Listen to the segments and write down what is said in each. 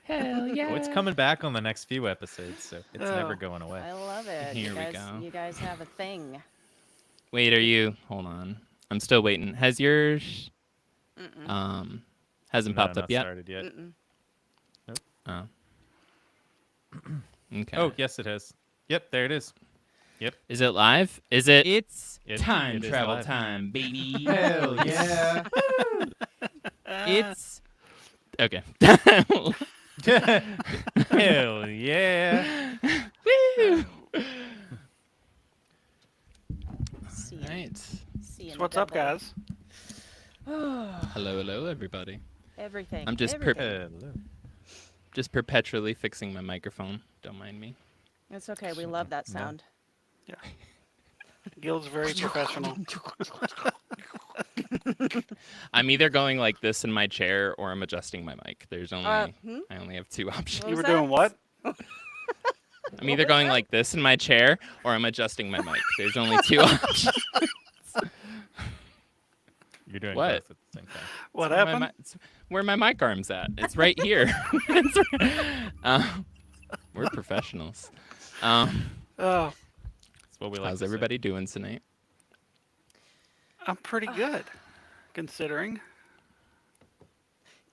Hell yeah. Oh, it's coming back on the next few episodes, so it's never Oh, going away. I love it. Here we go. You guys have a thing. Wait, are you? Hold on. I'm still waiting. Has yours Mm-mm. um hasn't No, popped up not yet? started yet. Mm-mm. Nope. Oh, okay. Oh, yes, it has. Yep, there it is. Yep, Is it live? Is it? It's it time is travel live. time, baby. Hell yeah! It's Okay. Hell yeah! Woo! Seeing, Right. seeing So the what's up, devil. guys? Hello, everybody. Everything. I'm just everything. Hello. just perpetually fixing my microphone. Don't mind me. It's okay. We love that No. sound. Yeah. Gil's very professional. I'm either going like this in my chair or I'm adjusting my mic. There's only I only have two options. What You was were that? doing what? I'm either going like this in my chair or I'm adjusting my mic. There's only two options. You're doing What? both at the same time. What happened? It's where my mic arm's at. It's right here. We're professionals. That's what we like. How's to say. everybody doing tonight? I'm pretty good, considering.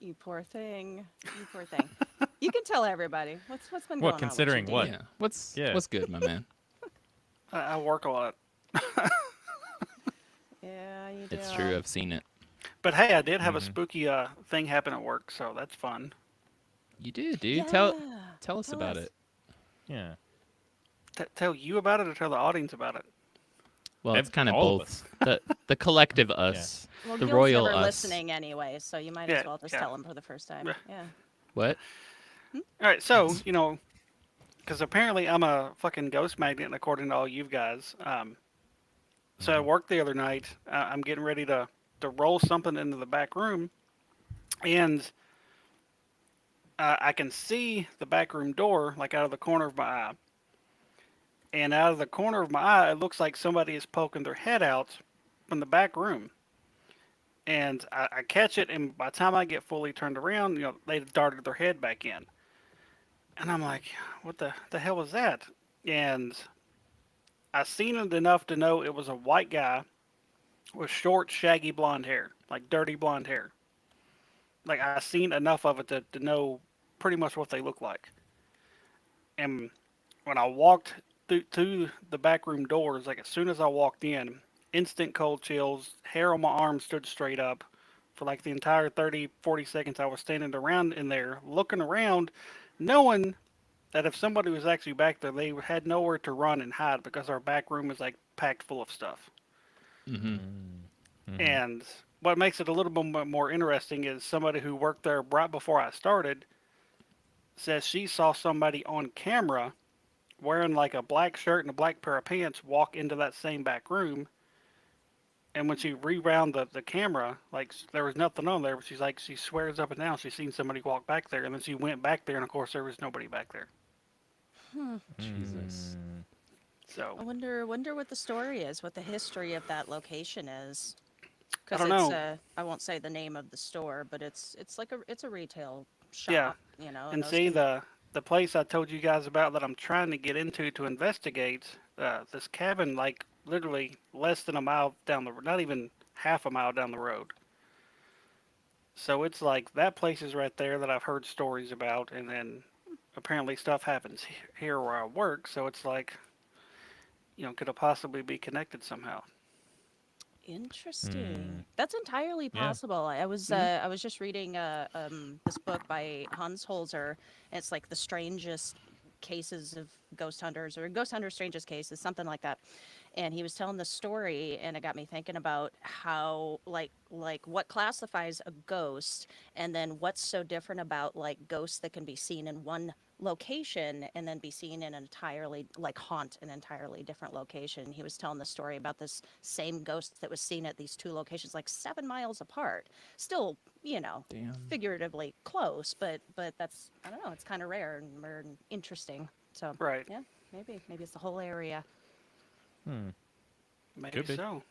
You poor thing. You poor thing. You can tell everybody. What's been What, going considering on? what? Yeah. What's Yeah. what's good, my man? I work a lot. Yeah, you do. It's true. I've seen it. But hey, I did have a spooky thing happen at work, so that's fun. You did, dude. Yeah. Tell us about it. Yeah. Tell you about it or tell the audience about it? Well, it's kind of all of both. The collective us, Well, the Gil's royal never us. listening anyway, so you might Yeah, as well just yeah. tell him for the first time. Yeah. Yeah. What? All right, so, because apparently I'm a fucking ghost magnet, according to all you guys. So at work the other night, I'm getting ready to roll something into the back room, and I can see the back room door, like out of the corner of my eye. And out of the corner of my eye, it looks like somebody is poking their head out from the back room. And I catch it, and by the time I get fully turned around, they darted their head back in. And I'm like, what the hell was that? And I seen it enough to know it was a white guy with short, shaggy blonde hair, like dirty blonde hair. Like I seen enough of it to know pretty much what they look like. And when I walked through the back room doors, like as soon as I walked in, instant cold chills, hair on my arm stood straight up. For like the entire 30, 40 seconds I was standing around in there, looking around, knowing that if somebody was actually back there, they had nowhere to run and hide because our back room is like packed full of stuff. Mm-hmm. And what makes it a little bit more interesting is somebody who worked there right before I started says she saw somebody on camera wearing like a black shirt and a black pair of pants walk into that same back room. And when she rewound the camera, like there was nothing on there, but she's like, she swears up and down she's seen somebody walk back there. And then she went back there, and of course there was nobody back there. Jesus. So I wonder what the story is, what the history of that location is. I Because don't it's know. I won't say the name of the store, but it's like it's a retail shop, Yeah. And And those see, can, the place I told you guys about that I'm trying to get into to investigate, this cabin, like literally less than a mile down the, not even half a mile down the road. So it's like that place is right there that I've heard stories about, and then apparently stuff happens here where I work. So it's like, could it possibly be connected somehow? Interesting. That's entirely Yeah. possible. I was just reading this book by Hans Holzer. And it's like the strangest cases of ghost hunters or ghost hunters' strangest cases, something like that. And he was telling the story, and it got me thinking about how like what classifies a ghost, and then what's so different about like ghosts that can be seen in one location and then be seen in an entirely like haunt an entirely different location. He was telling the story about this same ghost that was seen at these two locations like 7 miles apart. Still, Damn. figuratively close, but that's, I don't know, it's kind of rare and interesting. So Right. yeah, maybe it's the whole area. Maybe Could be. so.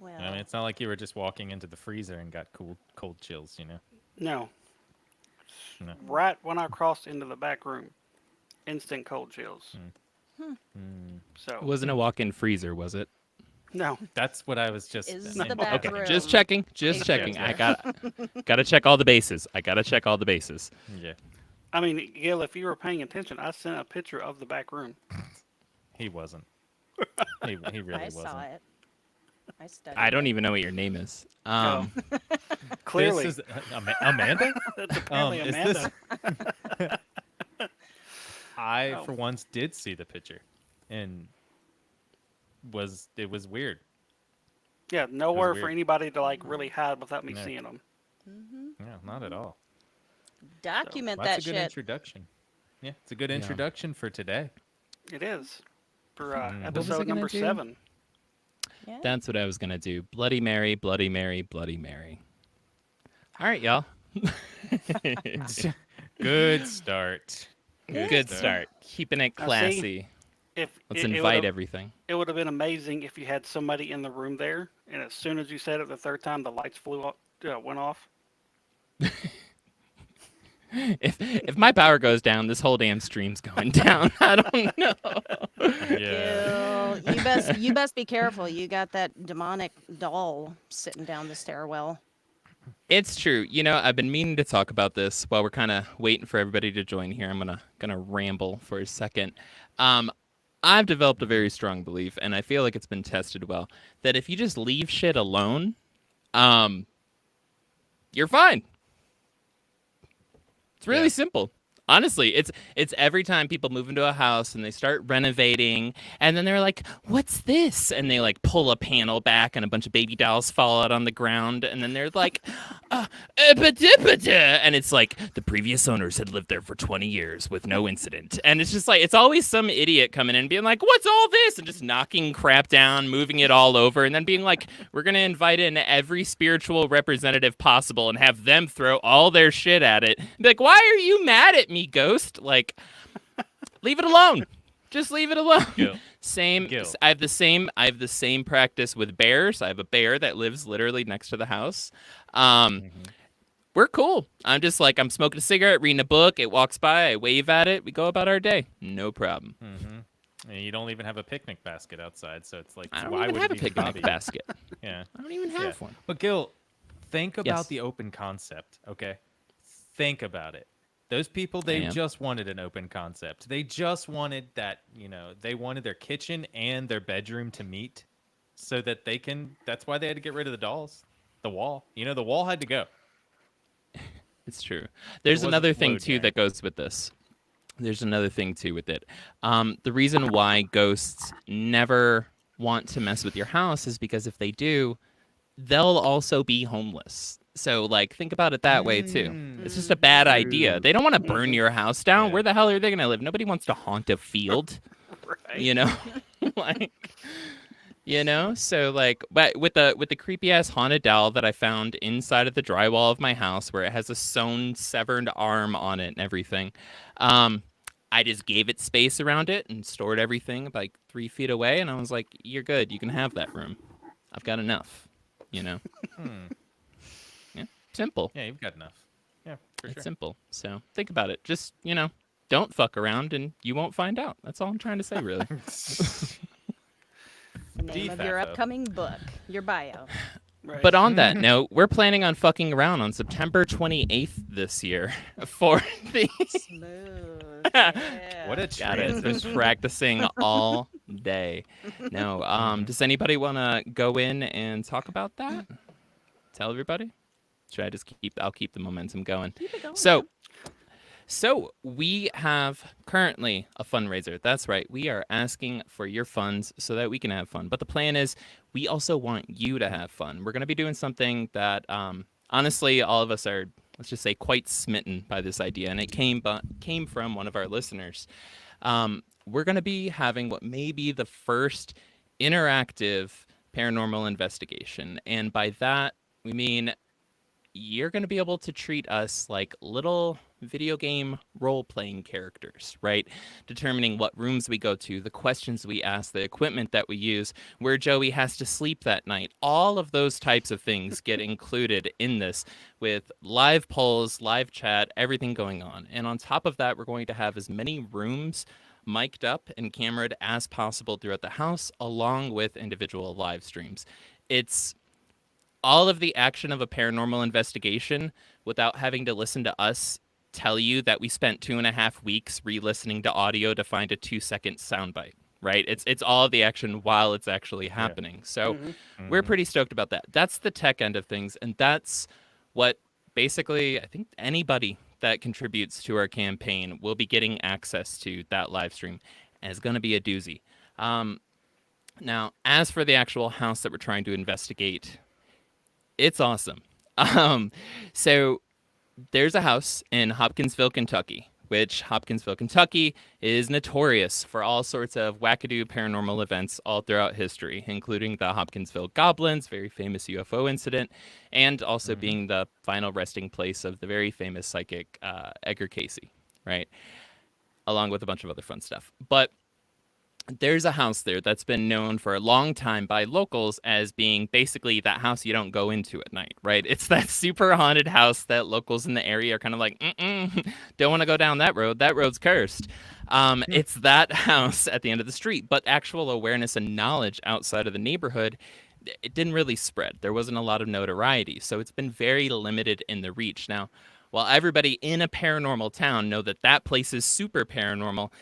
Well, I mean, it's not like you were just walking into the freezer and got cold chills, No. No. right when I crossed into the back room. Instant cold chills. So It wasn't a walk-in freezer, was it? no, That's what I was just. Is and- the back Okay, room. just checking. Just checking. I gotta check all the bases. I gotta check all the bases. Yeah, I mean, Gil, if you were paying attention, I sent a picture of the back room. he wasn't. He really I wasn't. saw it. I studied I don't it. even know what your name is. Clearly, This is Amanda. that's apparently is Amanda. I Oh. for once did see the picture, and it was weird. Yeah, nowhere for weird. anybody to like really hide without me No. seeing them. No, not at all. Document Well, that's that a good shit. introduction. Yeah, it's a good introduction for today. It is for What was I episode gonna number do? 7. Yeah. That's what I was gonna do. Bloody Mary, Bloody Mary, Bloody Mary. All right, y'all. Good start. Good start. Keeping it Now, see, classy. If Let's it invite would've- everything. It would have been amazing if you had somebody in the room there, and as soon as you said it the third time, the lights went off. If my power goes down, this whole damn stream's going down. I don't know. Yeah. Gil, you best be careful. You got that demonic doll sitting down the stairwell. It's true. You know, I've been meaning to talk about this while we're kind of waiting for everybody to join here. I'm gonna ramble for a second. I've developed a very strong belief, and I feel like it's been tested well, that if you just leave shit alone, you're fine. It's really Yeah. simple. Honestly, it's every time people move into a house and they start renovating, and then they're like, "What's this?" And they like pull a panel back, and a bunch of baby dolls fall out on the ground, and then they're like, and it's like the previous owners had lived there for 20 years with no incident, and it's just like it's always some idiot coming in and being like, "What's all this?" and just knocking crap down, moving it all over, and then being like, "We're gonna invite in every spiritual representative possible and have them throw all their shit at it." And be like, "Why are you mad at me, ghost? Like, leave it alone. Just leave it alone." Gil. Same. Gil. I have the same practice with bears. I have a bear that lives literally next to the house. We're cool. I'm just like, I'm smoking a cigarette, reading a book. It walks by. I wave at it. We go about our day. No problem. And you don't even have a picnic basket outside, so it's like, I don't why even would have it a be picnic hobby? basket. Yeah. I don't even have one. But Gil, think about Yes. the open concept, okay? Think about it. Those people, they am. just wanted an open concept. They just wanted that, they wanted their kitchen and their bedroom to meet so that they can, that's why they had to get rid of the dolls. The wall. The wall had to go. It's true. There's wasn't another thing flowed too there. that goes with this. There's another thing too with it. The reason why ghosts never want to mess with your house is because if they do, they'll also be homeless. So like think about it that way too. It's just a bad idea. They don't want to burn your house down. Yeah. Where the hell are they gonna live? Nobody wants to haunt a field. Right. You know? Like so like but with the creepy ass haunted doll that I found inside of the drywall of my house where it has a sewn severed arm on it and everything, I just gave it space around it and stored everything like 3 feet away, and I was like, "You're good. You can have that room. I've got enough." Yeah, simple. Yeah, you've got enough. Yeah, for It's sure. simple. So think about it. Just don't fuck around, and you won't find out. That's all I'm trying to say, really. The name of your DFAFO. upcoming book, your bio. Right. But on that note, we're planning on fucking around on September 28th this year for the. Smooth. Yeah. What a Got it. transition. Been practicing all day. No. Does anybody want to go in and talk about that? Tell everybody. Should I just keep? I'll keep the momentum going. Keep it going. So we have currently a fundraiser. That's right. We are asking for your funds so that we can have fun. But the plan is we also want you to have fun. We're going to be doing something that honestly all of us are, let's just say, quite smitten by this idea. And it came from one of our listeners. We're going to be having what may be the first interactive paranormal investigation. And by that, we mean you're going to be able to treat us like little video game role-playing characters, right? Determining what rooms we go to, the questions we ask, the equipment that we use, where Joey has to sleep that night. All of those types of things get included in this with live polls, live chat, everything going on. And on top of that, we're going to have as many rooms mic'd up and cameraed as possible throughout the house, along with individual live streams. It's all of the action of a paranormal investigation without having to listen to us tell you that we spent 2.5 weeks re-listening to audio to find a 2-second soundbite, right? It's all of the action while it's actually happening. So we're pretty stoked about that. That's the tech end of things, and that's what basically I think anybody that contributes to our campaign will be getting access to that live stream, and it's going to be a doozy. Now, as for the actual house that we're trying to investigate, it's awesome. So there's a house in Hopkinsville, Kentucky, which Hopkinsville, Kentucky is notorious for all sorts of wackadoo paranormal events all throughout history, including the Hopkinsville Goblins, very famous UFO incident, and also being the final resting place of the very famous psychic Edgar Casey, right? Along with a bunch of other fun stuff. But there's a house there that's been known for a long time by locals as being basically that house you don't go into at night, right? It's that super haunted house that locals in the area are kind of like, don't want to go down that road. That road's cursed. It's that house at the end of the street, but actual awareness and knowledge outside of the neighborhood, it didn't really spread. There wasn't a lot of notoriety, so it's been very limited in the reach. Now, while everybody in a paranormal town know that that place is super paranormal,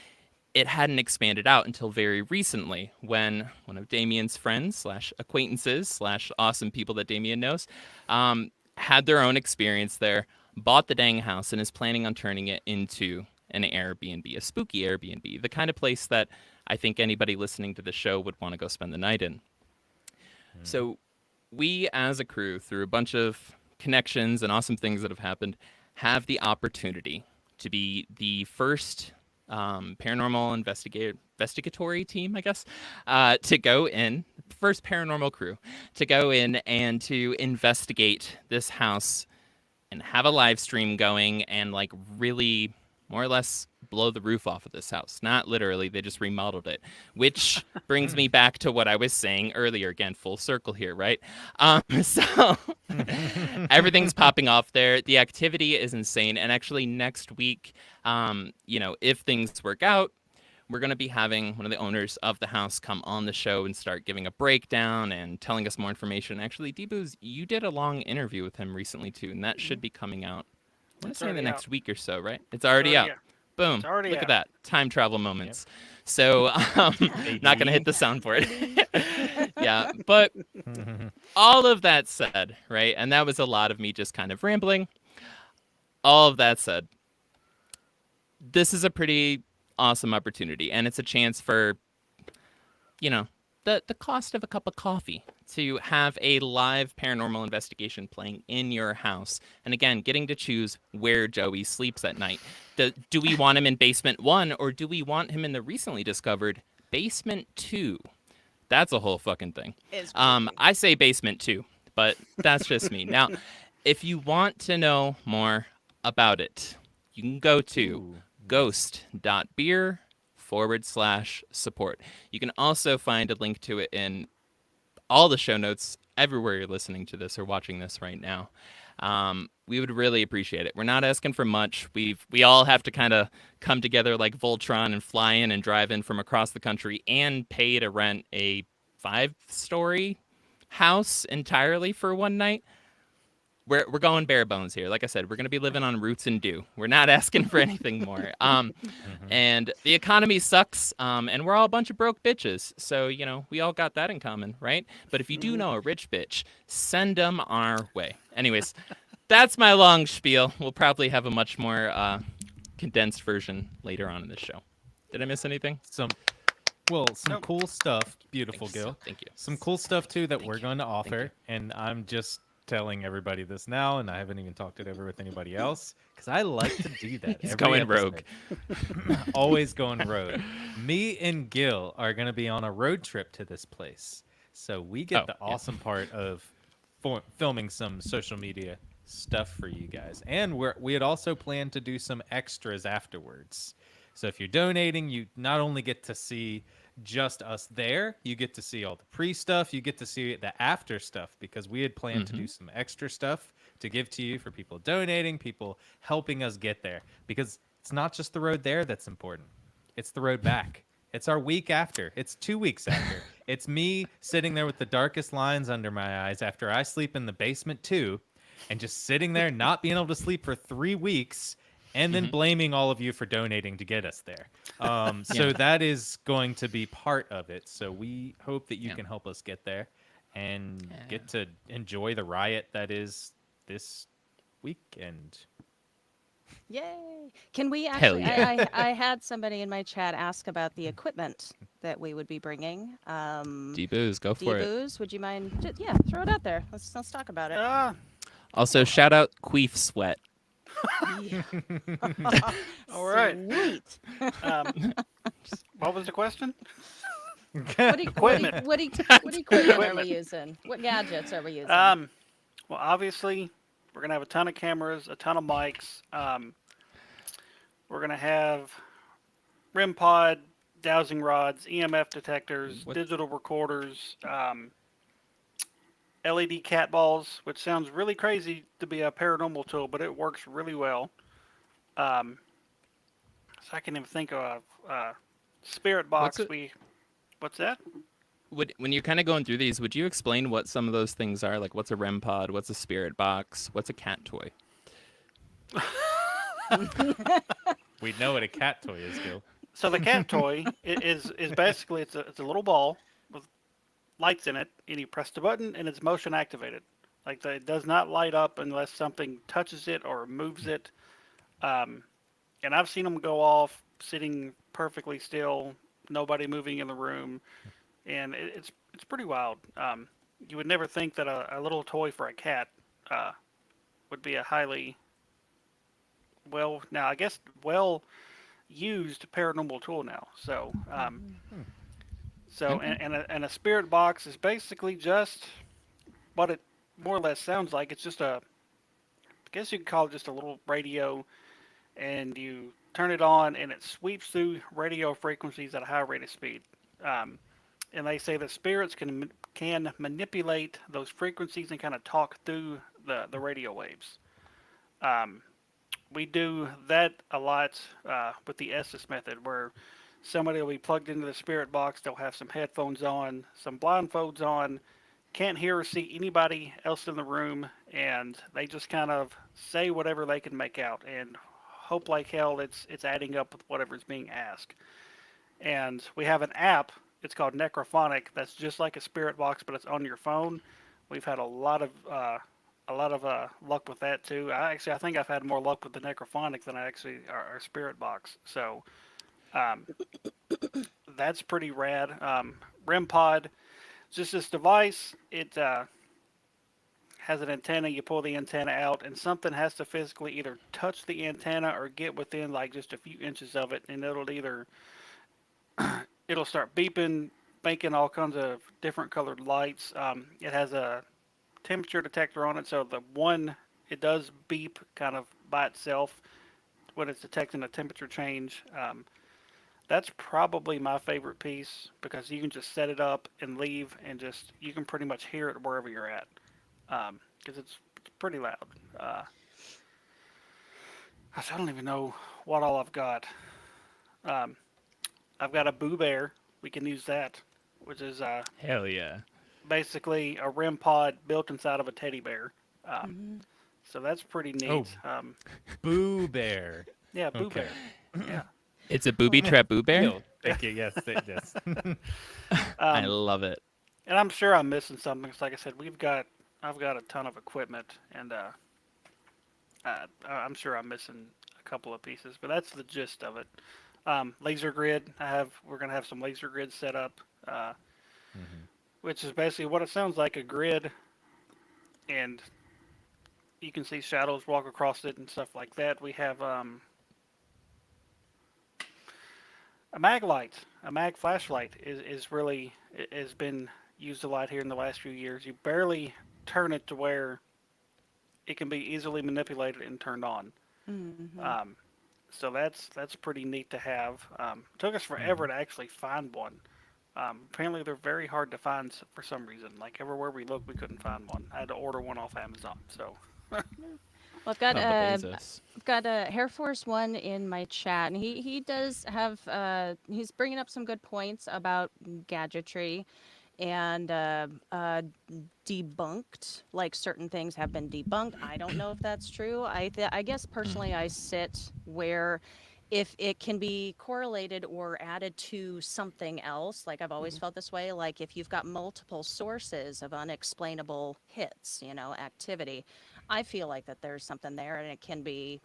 it hadn't expanded out until very recently when one of Damien's friends / acquaintances / awesome people that Damien knows had their own experience there, bought the dang house, and is planning on turning it into an Airbnb, a spooky Airbnb, the kind of place that I think anybody listening to the show would want to go spend the night in. So we as a crew, through a bunch of connections and awesome things that have happened, have the opportunity to be the first paranormal investigatory team, I guess, to go in, first paranormal crew, to go in and to investigate this house and have a live stream going and like really more or less blow the roof off of this house. Not literally, they just remodeled it, which brings me back to what I was saying earlier. Again, full circle here, right? So everything's popping off there. The activity is insane. And actually next week, if things work out, we're going to be having one of the owners of the house come on the show and start giving a breakdown and telling us more information. Actually, Deboos, you did a long interview with him recently too, and that should be coming out, I want to say in the next week or so, right? It's already out. Boom. Look at that. Time travel moments. Yep. So not going to hit the soundboard. Yeah. But all of that said, right? And that was a lot of me just kind of rambling. All of that said, this is a pretty awesome opportunity. And it's a chance for, the cost of a cup of coffee to have a live paranormal investigation playing in your house. And again, getting to choose where Joey sleeps at night. Do we want him in basement 1 or do we want him in the recently discovered basement 2? That's a whole fucking thing. I say basement 2, but that's just me. Now, if you want to know more about it, you can go to ghost.beer/support. You can also find a link to it in all the show notes everywhere you're listening to this or watching this right now. We would really appreciate it. We're not asking for much. We all have to kind of come together like Voltron and fly in and drive in from across the country and pay to rent a 5-story house entirely for one night. We're going bare bones here. Like I said, we're going to be living on roots and dew. We're not asking for anything more. And the economy sucks, and we're all a bunch of broke bitches. So, we all got that in common, right? But if you do know a rich bitch, send them our way. Anyways, that's my long spiel. We'll probably have a much more condensed version later on in the show. Did I miss anything? Some cool stuff. Beautiful, Gil. Thank you. Some cool stuff, too, that we're going to offer. And I'm just telling everybody this now, and I haven't even talked it over with anybody else because I like to do that. He's going rogue. Always going rogue. Me and Gil are going to be on a road trip to this place, so we get the awesome part of filming some social media stuff for you guys. And we had also planned to do some extras afterwards. So if you're donating, you not only get to see just us there, you get to see all the pre-stuff, you get to see the after stuff, because we had planned to do some extra stuff to give to you for people donating, people helping us get there. Because it's not just the road there that's important. It's the road back. It's our week after. It's 2 weeks after. It's me sitting there with the darkest lines under my eyes after I sleep in the basement too, and just sitting there not being able to sleep for 3 weeks, and then blaming all of you for donating to get us there. So that is going to be part of it. So we hope that you can help us get there and get to enjoy the riot that is this weekend. Yay! Can we Hell actually? yeah. I had somebody in my chat ask about the equipment that we would be bringing. D-Booze, go for it. D-Booze, would you mind? Yeah, throw it out there. Let's talk about it. Also, shout out Queef Sweat. All right. Sweet. What was the question? Equipment. What equipment are we using? What gadgets are we using? Well, obviously, we're gonna have a ton of cameras, a ton of mics. We're gonna have REM pod, dowsing rods, EMF detectors, digital recorders, LED cat balls, which sounds really crazy to be a paranormal tool, but it works really well. So I can even think of spirit box. What's that? When you're kind of going through these, would you explain what some of those things are? Like, what's a REM pod? What's a spirit box? What's a cat toy? We know what a cat toy is, Gil. So the cat toy is basically it's a little ball with lights in it, and you press the button, and it's motion activated. Like it does not light up unless something touches it or moves it. And I've seen them go off sitting perfectly still, nobody moving in the room, and it's pretty wild. You would never think that a little toy for a cat would be a highly used paranormal tool now. So and a spirit box is basically just what it more or less sounds like. It's just I guess you could call it just a little radio, and you turn it on, and it sweeps through radio frequencies at a high rate of speed. And they say that spirits can manipulate those frequencies and kind of talk through the radio waves. We do that a lot with the Estes method, where somebody will be plugged into the spirit box. They'll have some headphones on, some blindfolds on, can't hear or see anybody else in the room, and they just kind of say whatever they can make out, and hope like hell it's adding up with whatever's being asked. And we have an app. It's called Necrophonic. That's just like a spirit box, but it's on your phone. We've had a lot of luck with that too. I think I've had more luck with the Necrophonic than I actually our spirit box. So that's pretty rad. REM pod, just this device. It has an antenna. You pull the antenna out, and something has to physically either touch the antenna or get within like just a few inches of it, and it'll start beeping, making all kinds of different colored lights. It has a temperature detector on it, so it does beep kind of by itself when it's detecting a temperature change. That's probably my favorite piece, because you can just set it up and leave, and you can pretty much hear it wherever you're at, because it's pretty loud. I don't even know what all I've got. I've got a Boo Bear. We can use that, which is Hell yeah. basically a REM pod built inside of a teddy bear. So that's pretty neat. Oh. Boo Bear. Yeah, Boo Okay. Bear. Yeah. It's a booby trap Boo Bear? Gil, thank you. Yes, yes. I love it. And I'm sure I'm missing something. 'Cause like I said, I've got a ton of equipment, and I'm sure I'm missing a couple of pieces, but that's the gist of it. Laser grid. We're gonna have some laser grid set up, which is basically what it sounds like, a grid, and you can see shadows walk across it and stuff like that. We have a mag light, a mag flashlight has been used a lot here in the last few years. You barely turn it to where it can be easily manipulated and turned on. Mhm. So that's pretty neat to have. Took us forever to actually find one. Apparently, they're very hard to find for some reason. Like everywhere we looked, we couldn't find one. I had to order one off Amazon. So Well, Oh, Bezos. I've got a Hair Force One in my chat, and he does have he's bringing up some good points about gadgetry, and debunked, like certain things have been debunked. I don't know if that's true. I guess personally I sit where if it can be correlated or added to something else, like I've always felt this way, like if you've got multiple sources of unexplainable hits, activity, I feel like that there's something there and it can be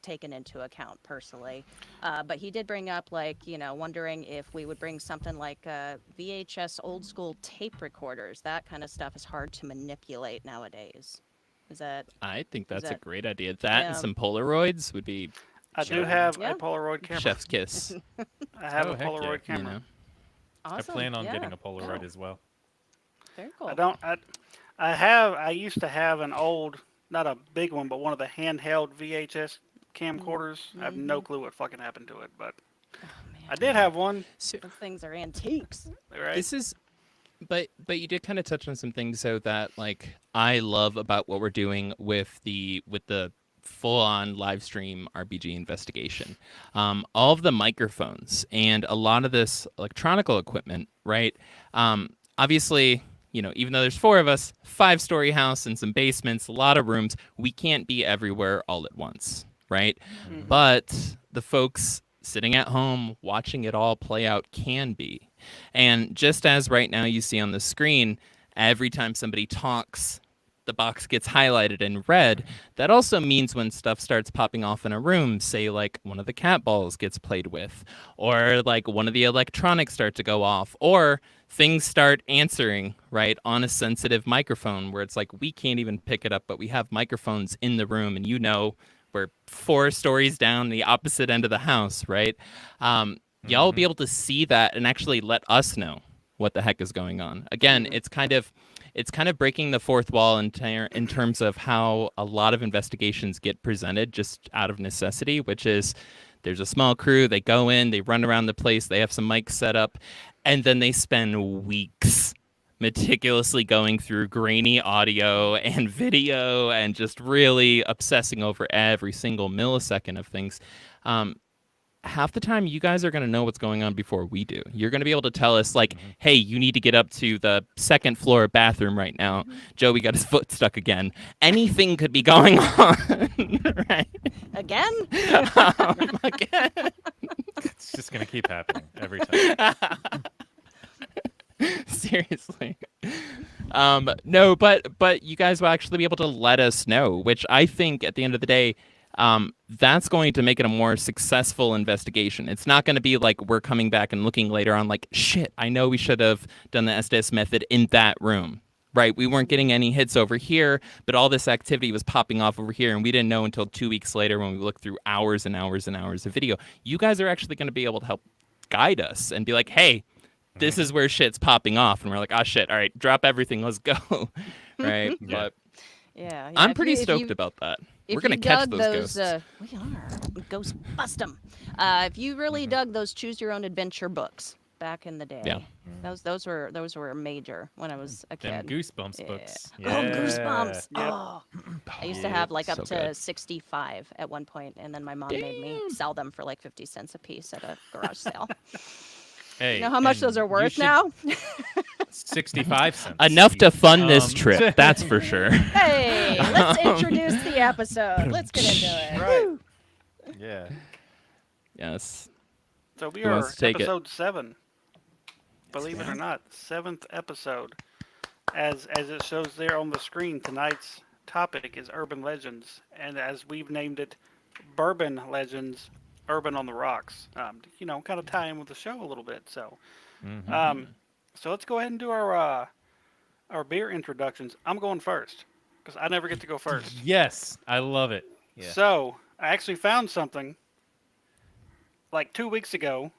taken into account personally. But he did bring up, like, wondering if we would bring something like VHS old school tape recorders. That kind of stuff is hard to manipulate nowadays. Is that, I think is that's a that, great idea. That and yeah. some Polaroids would be I do have Yeah. a Polaroid camera. chef's kiss. I have Oh, a heck yeah. Polaroid You camera. know. Awesome. I plan on yeah. getting a Polaroid Oh, as well. very cool. I don't. I used to have an old, not a big one, but one of the handheld VHS camcorders. I have no clue what fucking happened to it, but Oh, man. I did have one. So Those things are antiques. Right? this is but you did kind of touch on some things so that like I love about what we're doing with the full on live stream RPG investigation. All of the microphones and a lot of this electronical equipment, right? Obviously, even though there's 4 of us, 5-story house and some basements, a lot of rooms, we can't be everywhere all at once, right? But the folks sitting at home watching it all play out can be. And just as right now you see on the screen, every time somebody talks, the box gets highlighted in red. That also means when stuff starts popping off in a room, say like one of the cat balls gets played with, or like one of the electronics start to go off, or things start answering, right, on a sensitive microphone where it's like we can't even pick it up, but we have microphones in the room, and we're 4 stories down the opposite end of the house, right? Y'all will be able to see that and actually let us know what the heck is going on. Again, it's kind of breaking the fourth wall in terms of how a lot of investigations get presented just out of necessity, which is there's a small crew, they go in, they run around the place, they have some mics set up, and then they spend weeks meticulously going through grainy audio and video and just really obsessing over every single millisecond of things. Half the time you guys are going to know what's going on before we do. You're going to be able to tell us like, hey, you need to get up to the 2nd floor bathroom right now. Joey got his foot stuck again. Anything could be going on. Right? Again? Again. It's just gonna keep happening every time. Seriously. No, but you guys will actually be able to let us know, which I think at the end of the day, that's going to make it a more successful investigation. It's not going to be like we're coming back and looking later on like, shit, I know we should have done the SDS method in that room, right? We weren't getting any hits over here, but all this activity was popping off over here, and we didn't know until 2 weeks later when we looked through hours and hours and hours of video. You guys are actually going to be able to help guide us and be like, hey, this is where shit's popping off. And we're like, oh, shit, all right, drop everything, let's go, right? Yeah. But Yeah. I'm if pretty you- if stoked you- about that. If We're going to you catch dug those ghosts. We are. Ghost bust 'em. If you really dug those choose your own adventure books back in the day. Yeah. Those were major when I was a Them kid. Goosebumps Yeah. books. Oh, Goosebumps. Yep. Oh. I used to have like up so to good. 65 at one point, and then my mom made me sell them for like 50 cents a piece at a garage sale. Hey, You know how much and those are you worth should- now? 65 cents. Enough to each. fund this trip, that's for sure. Hey, let's introduce the episode. Let's get into it. Right. Woo. Yeah. Yes. So we Who are wants to take it? episode 7. Believe it or not, 7th episode. As it shows there on the screen, tonight's topic is urban legends, and as we've named it, Bourbon Legends, Urban on the Rocks. Kind of tie in with the show a little bit. So, so let's go ahead and do our beer introductions. I'm going first because I never get to go first. Yes, I love it. Yeah. So I actually found something like 2 weeks ago,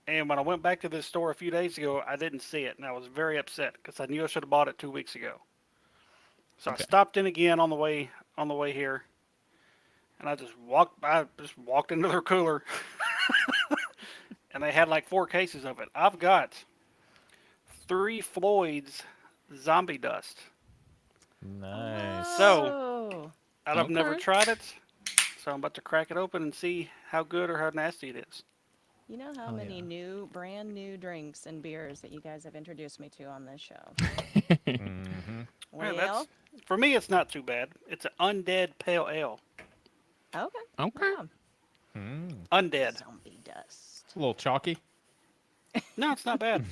and when I went back to this store a few days ago, I didn't see it, and I was very upset because I knew I should have bought it 2 weeks ago. So Okay. I stopped in again on the way on the way here, and I just walked into their cooler, and they had like 4 cases of it. I've got 3 Floyd's zombie dust. Nice. So- Oh, I've never Okay. tried it, so I'm about to crack it open and see how good or how nasty it is. you know how Oh, many yeah. brand new drinks and beers that you guys have introduced me to on this show? Mm-hmm. Man, Well, for me. It's not too bad. It's an undead pale ale. okay. Okay. Yeah. Mm. Undead. Zombie dust. A little chalky. No, it's not bad.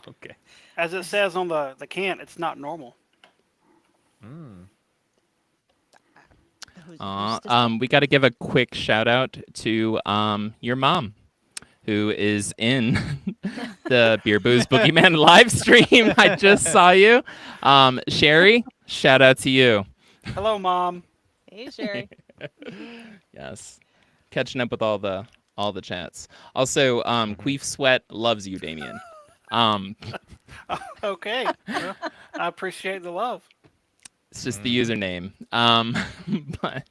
Okay. As it says on the can, it's not normal. Mm. Who's to say? We got to give a quick shout out to your mom, who is in the Beer Booze Boogeyman live stream. I just saw you, Sherry. Shout out to you. Hello, Mom. Hey, Sherry. Yes, catching up with all the chats. Also, Queef Sweat loves you, Damien. Okay. Well, I appreciate the love. It's just the username. But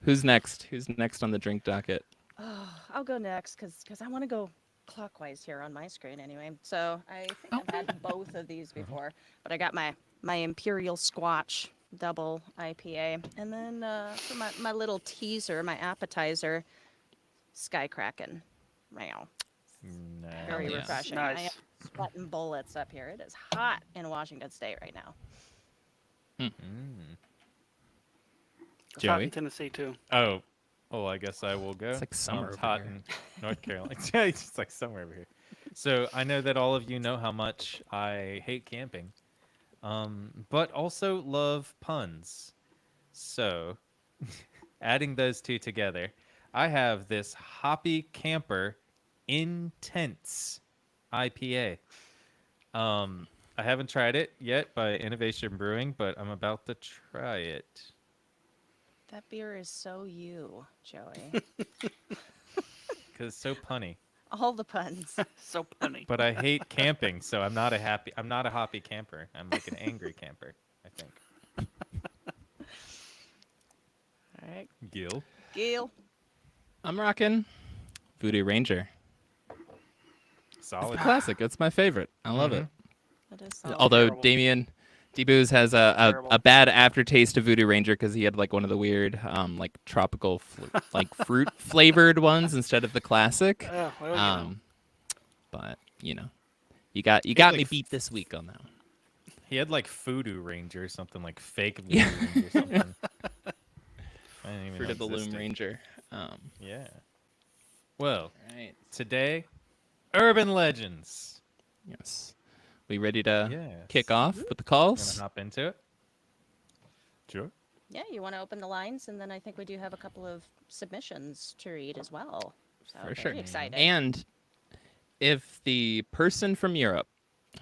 who's next? Who's next on the drink docket? Oh, I'll go next because I want to go clockwise here on my screen anyway. So I think I've had both of these before, but I got my Imperial Squatch double IPA, and then for my little teaser, my appetizer, Sky Kraken. Wow, very yeah. refreshing. I am Nice. sweating bullets up here. It is hot in Washington State right now. Mm. It's hot Joey? in Tennessee too. Oh, well, I guess I will go. It's like summer It's over hot here. in North Carolina. Yeah, it's just like somewhere over here. So I know that all of you know how much I hate camping, but also love puns. So adding those two together, I have this Hoppy Camper Intense IPA. I haven't tried it yet by Innovation Brewing, but I'm about to try it. That beer is so you, Joey. Because it's so punny. All the puns. So punny. But I hate camping, so I'm not a hoppy camper. I'm like an angry camper, I think. All right, Gil. Gil. I'm rocking Voodoo Ranger. Solid. Classic. It's my favorite. I love it. That is solid. Although Terrible. Damien D-Booze has Terrible. a bad aftertaste of Voodoo Ranger because he had like one of the weird like tropical like fruit flavored ones instead of the classic. Oh, well, you know. But you know, you got me like, beat this week on that one. He had like Voodoo Ranger or something, like fake Voodoo Yeah. Ranger or something. I didn't even Fruit know of the Loom existed. Ranger. Yeah. Well, Right. today, urban legends. Yes. We ready to Yes. kick off with the Gonna calls? hop into it. Sure. Yeah, you want to open the lines, and then I think we do have a couple of submissions to read as well. So For very sure. excited. And if the person from Europe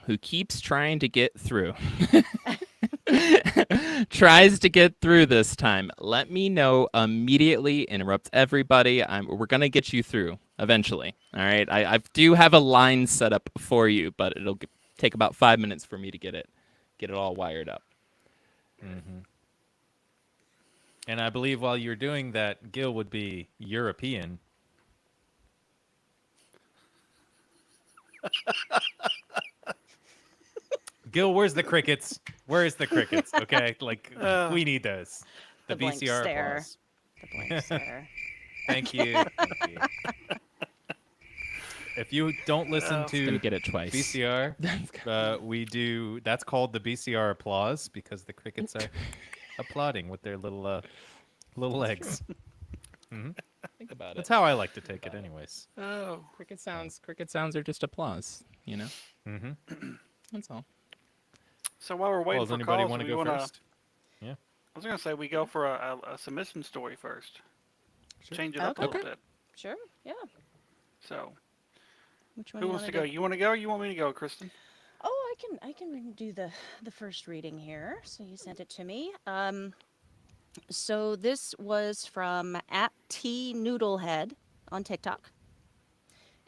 who keeps trying to get through tries to get through this time, let me know immediately. Interrupt everybody. We're gonna get you through eventually. All right. I do have a line set up for you, but it'll take about 5 minutes for me to get it all wired up. Mm-hmm. And I believe while you're doing that, Gil would be European. Gil, where's the crickets? Where's the crickets? Okay, like we need those. The, The blank BCR stare. applause. The blank stare. Thank you. Thank you. If you don't listen Oh. Gonna to get it twice. BCR, we do. That's called the BCR applause because the crickets are applauding with their little legs. Think about That's it. how I like to take it, anyways. Oh. Cricket sounds are just applause, you know? Mm-hmm. That's all. So while we're Well, waiting does for anybody calls, want to we go wanna, first? I was gonna say we go for a submission story first. Sure. Change it up a Okay. little bit. Sure. Yeah. So Which one who do you wants want to go? You want to go? Or you want me to go, Kristen? Oh, I can do the first reading here. So you sent it to me. So this was from @tnoodlehead on TikTok,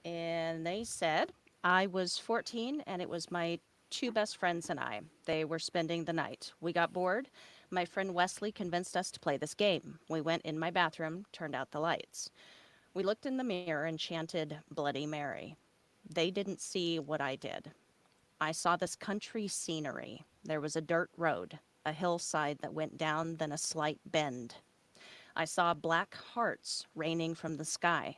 and they said I was 14 and it was my two best friends and I. They were spending the night. We got bored. My friend Wesley convinced us to play this game. We went in my bathroom, turned out the lights. We looked in the mirror and chanted Bloody Mary. They didn't see what I did. I saw this country scenery. There was a dirt road, a hillside that went down, then a slight bend. I saw black hearts raining from the sky.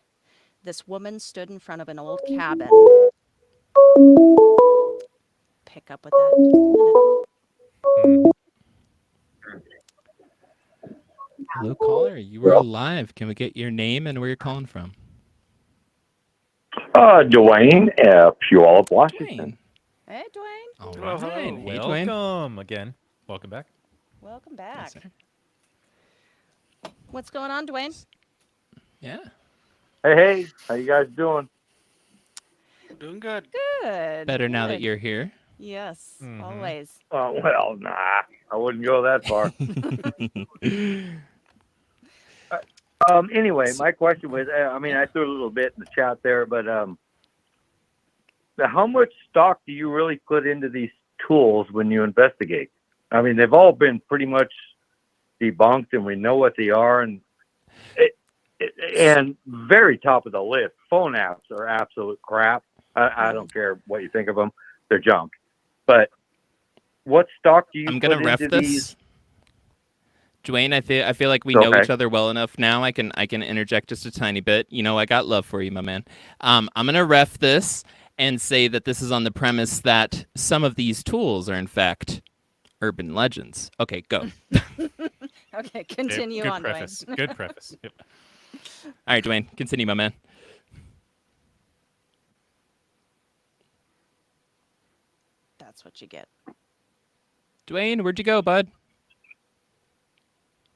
This woman stood in front of an old cabin. Pick up with that in just a minute. Hmm. Hello, caller. You were alive. Can we get your name and where you're calling from? Dwayne, Puyallup, Washington. Dwayne. Hey, Dwayne. All Hello, right. hello. Hey, Dwayne. Welcome again. Welcome back. Welcome Yes, back. sir. What's going on, Dwayne? Yeah. Hey, how you guys doing? Doing good. Good. Better now that good. you're here. Yes, Mhm. always. Well, nah, I wouldn't go that far. Anyway, my question was, I threw a little bit in the chat there, but how much stock do you really put into these tools when you investigate? I mean, they've all been pretty much debunked, and we know what they are, and very top of the list, phone apps are absolute crap. I don't care what you think of them; they're junk. But what stock do you I'm put gonna ref into this. these? Dwayne, I feel like we know Okay. each other well enough now. I can interject just a tiny bit. You know, I got love for you, my man. I'm gonna ref this and say that this is on the premise that some of these tools are in fact urban legends. Okay, go. Okay, continue Good on, preface. Dwayne. Good preface. Yep. All right, Dwayne, continue, my man. That's what you get. Dwayne, where'd you go, bud?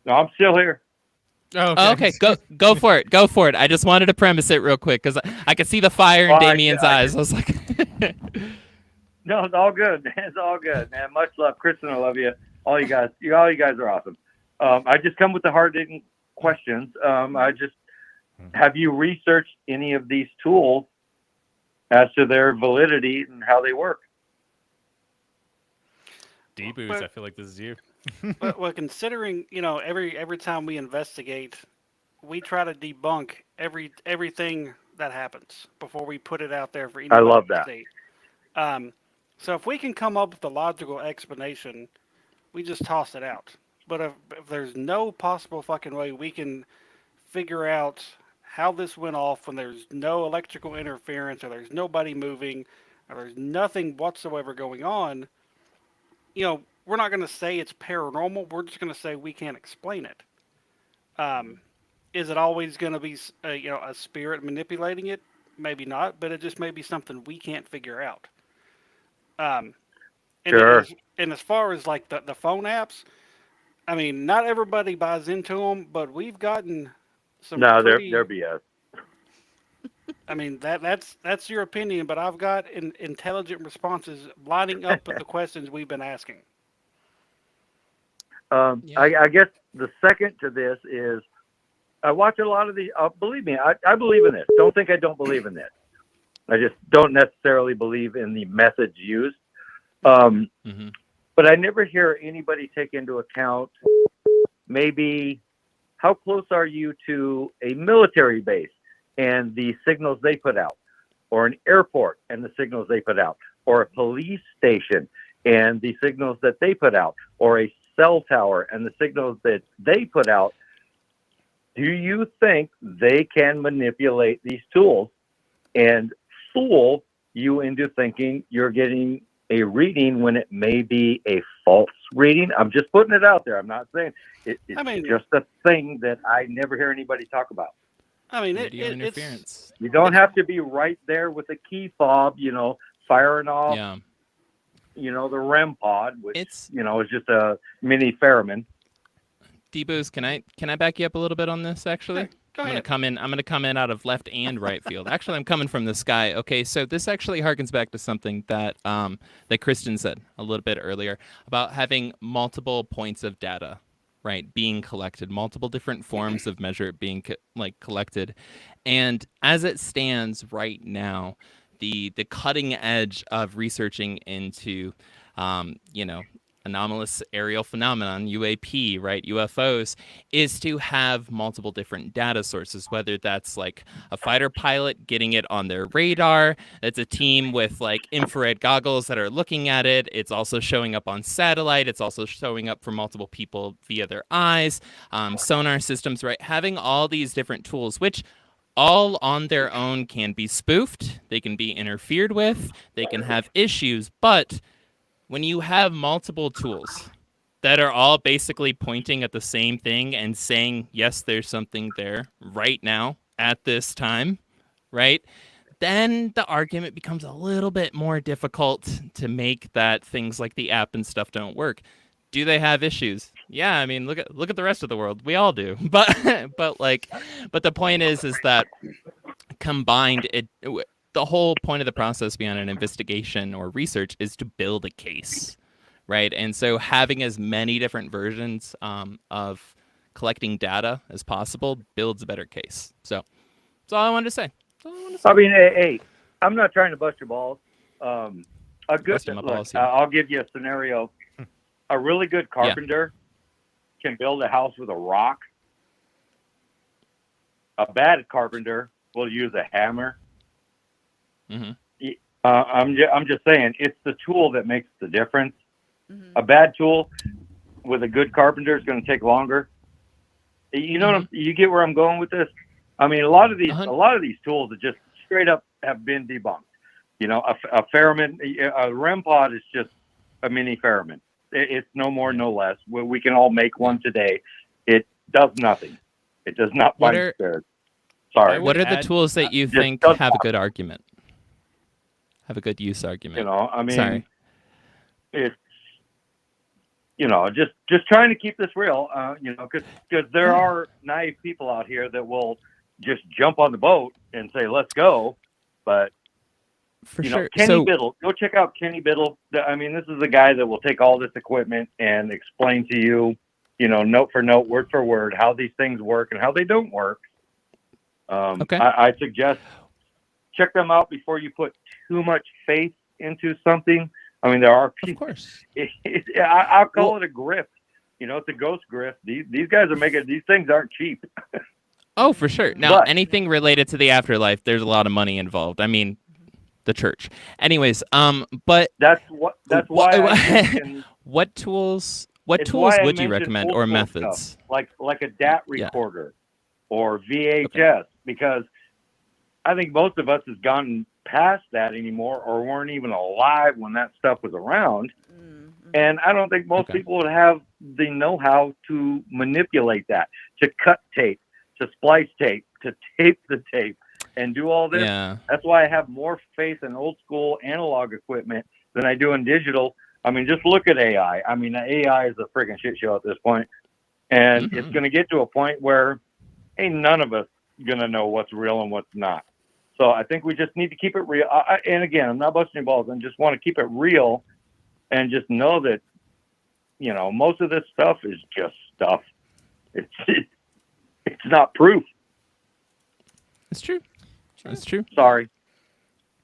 No, I'm still here. Oh, okay, go for it. Go for it. I just wanted to premise it real quick because I could see the fire in Well, Damien's eyes. I was like, No, it's all good, man. It's all good, man. Much love, Kristen. I love you. All you guys are awesome. I just come with the hard-hitting questions. Have you researched any of these tools as to their validity and how they work? D-Booze, But- I feel like this is you. Well, considering every time we investigate, we try to debunk everything that happens before we put it out there for anybody love to that. see. So if we can come up with a logical explanation, we just toss it out. But if there's no possible fucking way we can figure out how this went off when there's no electrical interference or there's nobody moving or there's nothing whatsoever going on, we're not going to say it's paranormal. We're just going to say we can't explain it. Is it always going to be a spirit manipulating it? Maybe not, but it just may be something we can't figure out. And Sure. and as far as like the phone apps, I mean, not everybody buys into them, but we've gotten some. No, pretty, they're BS. I mean, that's your opinion, but I've got intelligent responses lining up with the questions we've been asking. Yeah. I guess the second to this is I watch a lot of the. Believe me, I believe in this. Don't think I don't believe in this. I just don't necessarily believe in the methods used. Mhm. But I never hear anybody take into account maybe how close are you to a military base and the signals they put out, or an airport and the signals they put out, or a police station and the signals that they put out, or a cell tower and the signals that they put out. Do you think they can manipulate these tools and fool you into thinking you're getting a reading when it may be a false reading? I'm just putting it out there. I'm not saying it's just a thing that I never hear anybody talk about. I mean, Radio it's interference. You don't have to be right there with a key fob, firing off, Yeah. the REM pod, which, It's is just a mini Ferriman. D-Booze, can I back you up a little bit on this actually? Go I'm ahead. gonna come in out of left and right field. Actually, I'm coming from the sky. Okay, so this actually harkens back to something that that Kristen said a little bit earlier about having multiple points of data, right, being collected, multiple different forms of measure being collected, and as it stands right now, the cutting edge of researching into, anomalous aerial phenomenon, UAP, right, UFOs, is to have multiple different data sources, whether that's like a fighter pilot getting it on their radar, it's a team with like infrared goggles that are looking at it, it's also showing up on satellite, it's also showing up for multiple people via their eyes, sonar systems, right, having all these different tools, which all on their own can be spoofed, they can be interfered with, they can have issues, but when you have multiple tools that are all basically pointing at the same thing and saying, yes, there's something there right now at this time, right? Then the argument becomes a little bit more difficult to make that things like the app and stuff don't work. Do they have issues? Yeah, I mean, look at the rest of the world. We all do. But the point is that combined, the whole point of the process beyond an investigation or research is to build a case, right? And so having as many different versions of collecting data as possible builds a better case. So that's all I wanted to say. I mean, hey, I'm not trying to bust your balls. A good Busting my balls here. I'll give you a scenario. A really good carpenter can build a house with a rock. A bad carpenter will use a hammer. Mm-hmm. I'm just saying, it's the tool that makes the difference. Mm-hmm. A bad tool with a good carpenter is going to take longer. You know, you get where I'm going with this. I mean, a lot of these tools that just straight up have been debunked. You know, a Ferriman, a REM pod is just a mini Ferriman. It's no more, no less. We can all make one today. It does nothing. It does not find spares. Sorry. What are the tools that you think have a good argument? Have a good use argument? You know, I mean, sorry. It's, you know, just trying to keep this real, you know, because there are naive people out here that will just jump on the boat and say, let's go. But, For you sure. know, Kenny Biddle, go check out Kenny Biddle. I mean, this is the guy that will take all this equipment and explain to you, you know, note for note, word for word, how these things work and how they don't work. Okay. I suggest check them out before you put too much faith into something. I mean, there are people. Of course. I'll call it a grift. You know, it's a ghost grift. These guys are making these things aren't cheap. Oh, for sure. Now, anything related to the afterlife, there's a lot of money involved. I mean, the church. Anyways, but that's why. What tools would you recommend or methods? Stuff, like a DAT recorder or VHS, because I think most of us has gone past that anymore or weren't even alive when that stuff was around. Mm-hmm. And I don't think most people would have the know-how to manipulate that, to cut tape, to splice tape, to tape the tape, and do all this. Yeah. That's why I have more faith in old school analog equipment than I do in digital. I mean, just look at AI. I mean, AI is a freaking shit show at this point. And it's going to get to a point where ain't none of us going to know what's real and what's not. So I think we just need to keep it real. And again, I'm not busting your balls. I just want to keep it real and just know that, you know, most of this stuff is just stuff. It's not proof. It's true. That's true. Sorry.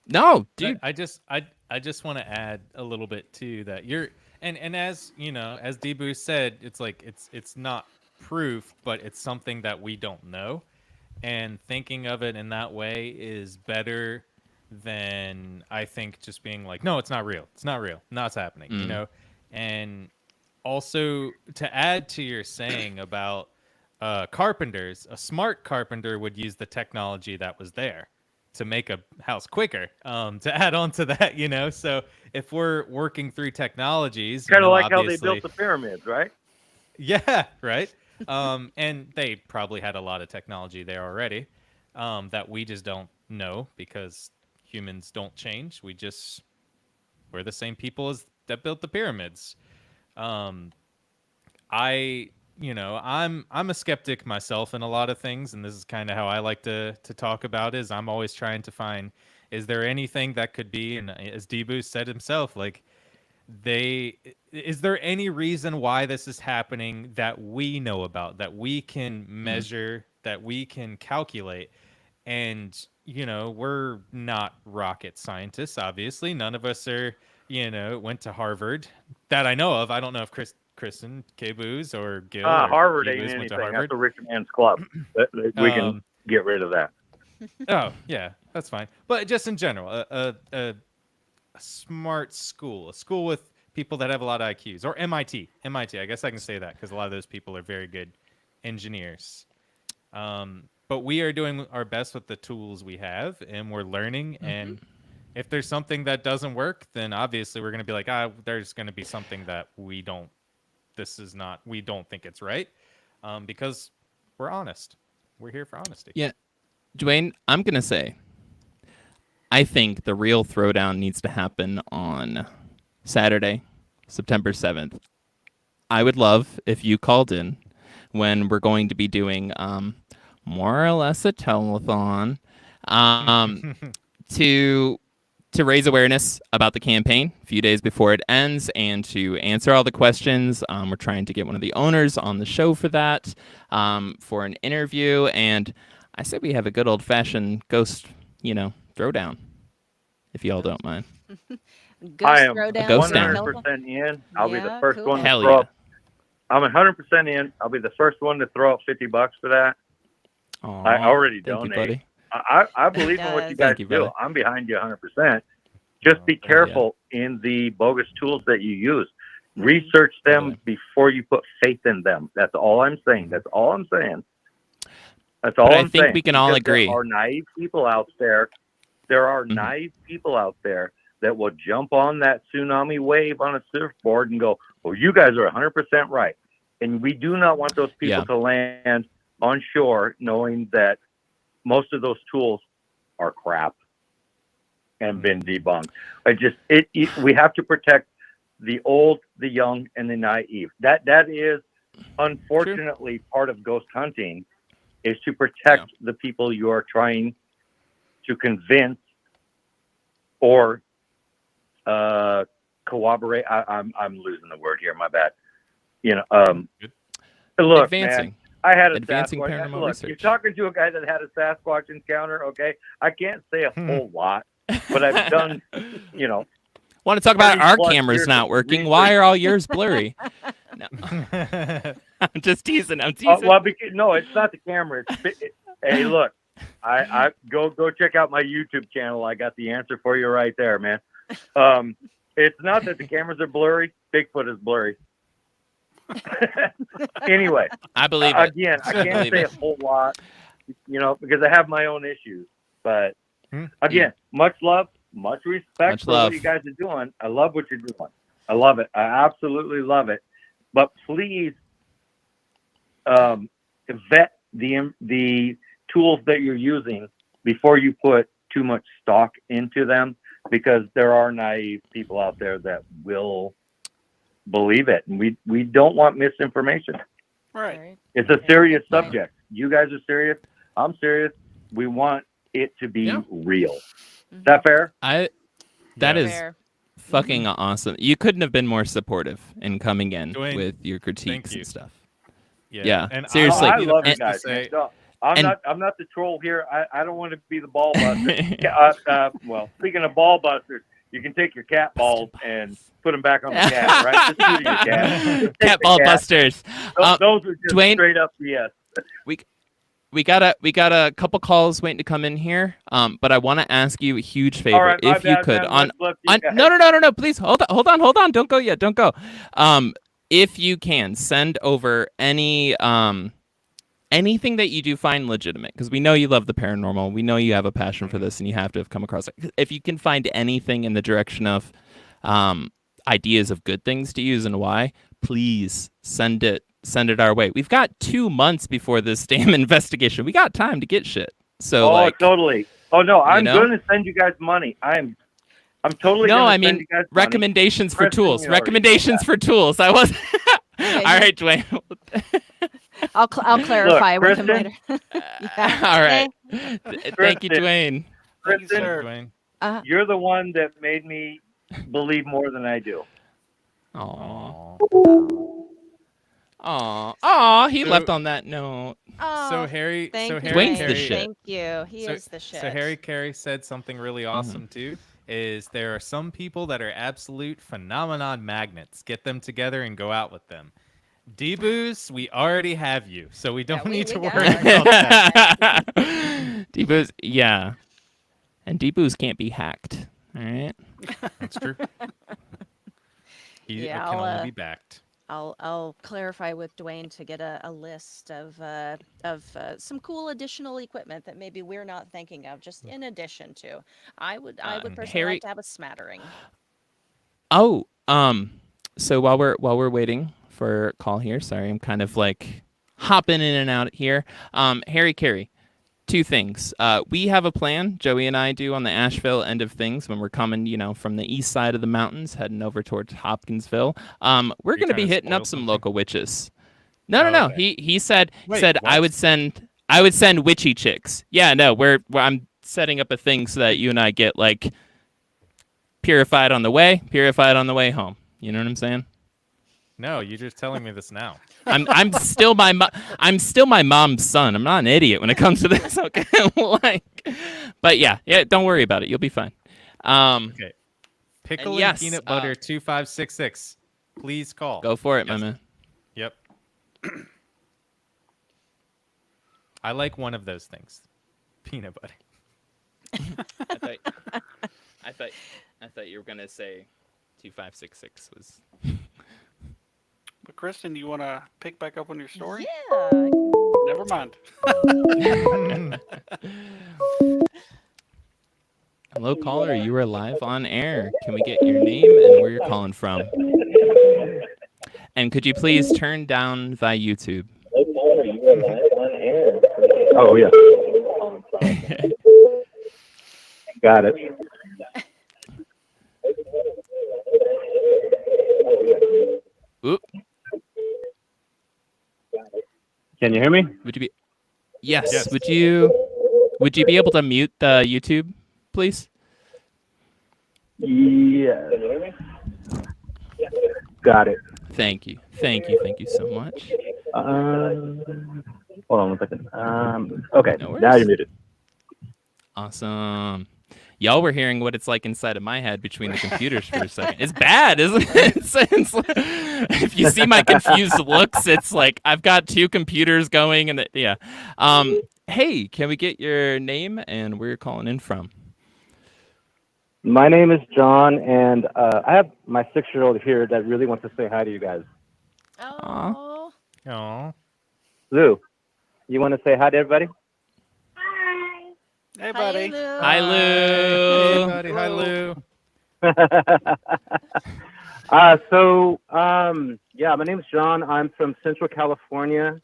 No, dude. I just want to add a little bit too that you're and as you know, as Debu said, it's like it's not proof, but it's something that we don't know. And thinking of it in that way is better than I think just being like, no, it's not real. It's not real. No, it's happening. You know? And also to add to your saying about carpenters, a smart carpenter would use the technology that was there to make a house quicker. To add on to that, you know, so if we're working through technologies, kind of like how obviously, they built the pyramids, right? Yeah, right. And they probably had a lot of technology there already that we just don't know because humans don't change. We're the same people that built the pyramids. I'm a skeptic myself in a lot of things, and this is kind of how I like to talk about is I'm always trying to find, is there anything that could be, and as Debu said himself, like is there any reason why this is happening that we know about, that we can measure, that we can calculate? And, you know, we're not rocket scientists, obviously. None of us are went to Harvard that I know of. I don't know if Kristen K. Booze or Gil or Harvard K. ain't Booze went to anything. Harvard. That's a rich man's club. We can get rid of that. Oh, yeah, that's fine. But just in general, a smart school, a school with people that have a lot of IQs, or MIT. I guess I can say that because a lot of those people are very good engineers. But we are doing our best with the tools we have, and we're learning. And if there's something that doesn't work, then obviously we're going to be like, there's going to be something that we don't think it's right, because we're honest. We're here for honesty. Yeah. Dwayne, I'm going to say, I think the real throwdown needs to happen on Saturday, September 7th. I would love if you called in when we're going to be doing more or less a telethon to raise awareness about the campaign a few days before it ends and to answer all the questions. We're trying to get one of the owners on the show for that, for an interview. And I said we have a good old-fashioned ghost, throwdown, if y'all don't mind. I am throwdown, ghost down. 100% in. I'll be the Yeah, first cool. one to Hell throw yeah. up. I'm 100% in. I'll be the first one to throw up $50 for that. Aw, I already thank you, donate. buddy. I believe in what you Does. guys Thank you, do. brother. I'm behind you 100%. Just be yeah. careful in the bogus tools that you use. Research them Totally. before you put faith in them. That's all I'm saying. That's all I'm saying. That's all But I I'm think saying. we can all Because agree. There are naive people out there. There are Mhm. naive people out there that will jump on that tsunami wave on a surfboard and go, well, you guys are 100% right. And we do not want those people Yeah. to land on shore knowing that most of those tools are crap and been debunked. We have to protect the old, the young, and the naive. That is unfortunately part of ghost hunting, is to protect the people you are trying to convince or corroborate. I'm losing the word here. My bad. Look, Advancing. man, I had a Advancing Sasquatch. paranormal Look, research. you're talking to a guy that had a Sasquatch encounter. Okay, I can't say a whole lot, but I've done, Want to talk about 30 our plus cameras years not of working? research. Why are all yours blurry? No. I'm just teasing. I'm teasing. No, it's not the camera. Hey, look, I go check out my YouTube channel. I got the answer for you right there, man. It's not that the cameras are blurry. Bigfoot is blurry. Anyway, I believe it. again, I I can't believe say it. a whole lot, because I have my own issues. But again, much love, much respect Much for love. what you guys are doing. I love what you're doing. I love it. I absolutely love it. But please, vet the tools that you're using before you put too much stock into them, because there are naive people out there that will believe it, and we don't want misinformation. Right. It's a serious Right. subject. You guys are serious. I'm serious. We want it to be real. Is that fair? That is Fair. fucking awesome. You couldn't have been more supportive in coming in Dwayne, with your critiques you. and stuff. Yeah. Yeah, And seriously. I I'll be the love you first to guys. say- No, I'm And- not the troll here. I don't want to be the ball buster. Well, speaking of ball busters, you can take your cat balls and put them back on the cat, right? Just shoot your cat. Just take Cat the ball cat. busters. Those are just Dwayne- straight up BS. We got a couple calls waiting to come in here. But I want to ask you a huge favor, All right, my if you bad, could. man. On Much love to you guys. no, please hold on. Don't go yet. Don't go. If you can send over anything that you do find legitimate, because we know you love the paranormal. We know you have a passion for this, and you have to have come across it. If you can find anything in the direction of ideas of good things to use and why, please send it our way. We've got 2 months before this damn investigation. We got time to get shit. So Totally. Oh no, I'm know? going to send you guys money. I'm totally no, going to I send mean you guys money. recommendations for Kristen, tools. you already Recommendations know for tools. I was. Yeah, All right, Dwayne. I'll clarify with him later. Kristen? Yeah. All right. Thank you, Kristen. Dwayne. Thank you, Kristen, sir. Dwayne. you're the one that made me believe more than I do. Aw. Aw. Aw. He So- left on that note. Oh, So Harry, thank you, Dwayne's the Dwayne. shit. Thank you. He So- is the shit. So Harry Carey said something really awesome too. is there are some people that are absolute phenomenon magnets. Get them together and go out with them. D-Boos, we already have you, so we don't need we to got worry it. about that. Deboos, yeah. And Deboos can't be hacked. All right. That's true. He Yeah, can I'll, only be backed. I'll clarify with Dwayne to get a list of some cool additional equipment that maybe we're not thinking of, just in addition to. I would personally Harry- like to have a smattering. Oh, so while we're waiting for a call here, sorry, I'm kind of like hopping in and out here. Harry Carey, two things. We have a plan, Joey and I do, on the Asheville end of things when we're coming, from the east side of the mountains, heading over towards Hopkinsville. We're going to be trying to hitting up spoil some something? local witches. No. Okay. He said Wait, I what? would send witchy chicks. Yeah, no, I'm setting up a thing so that you and I get like purified on the way home. You know what I'm saying? No, you're just telling me this now. I'm still my mom's son. I'm not an idiot when it comes to this. Okay, but yeah, don't worry about it. You'll be fine. Okay. Pickle and yes, peanut butter 2566. Please call. Go for it, my Yes. man. Yep. I like one of those things. Peanut butter. I thought you were gonna say 2566 was. But Kristen, you want to pick back up on your story? Yeah. Never mind. Hello, caller. You are live on air. Can we get your name and where you're calling from? And could you please turn down thy YouTube? Oh yeah. Got it. Oop. Can you hear me? Would you be? Yes. Yes. Would you be able to mute the YouTube, please? Yes. Got it. Thank you so much. Hold on one second. Okay, No now worries. you're muted. Awesome. Y'all were hearing what it's like inside of my head between the computers for a second. It's bad, isn't it? It's like, if you see my confused looks, it's like I've got two computers going, and yeah. Hey, can we get your name and where you're calling in from? My name is John, and I have my 6-year-old here that really wants to say hi to you guys. Oh. Aw. Lou, you want to say hi to everybody? Hey, buddy. Hi, Lou. Hey, buddy. Hi, Lou. Yeah, my name's John. I'm from Central California.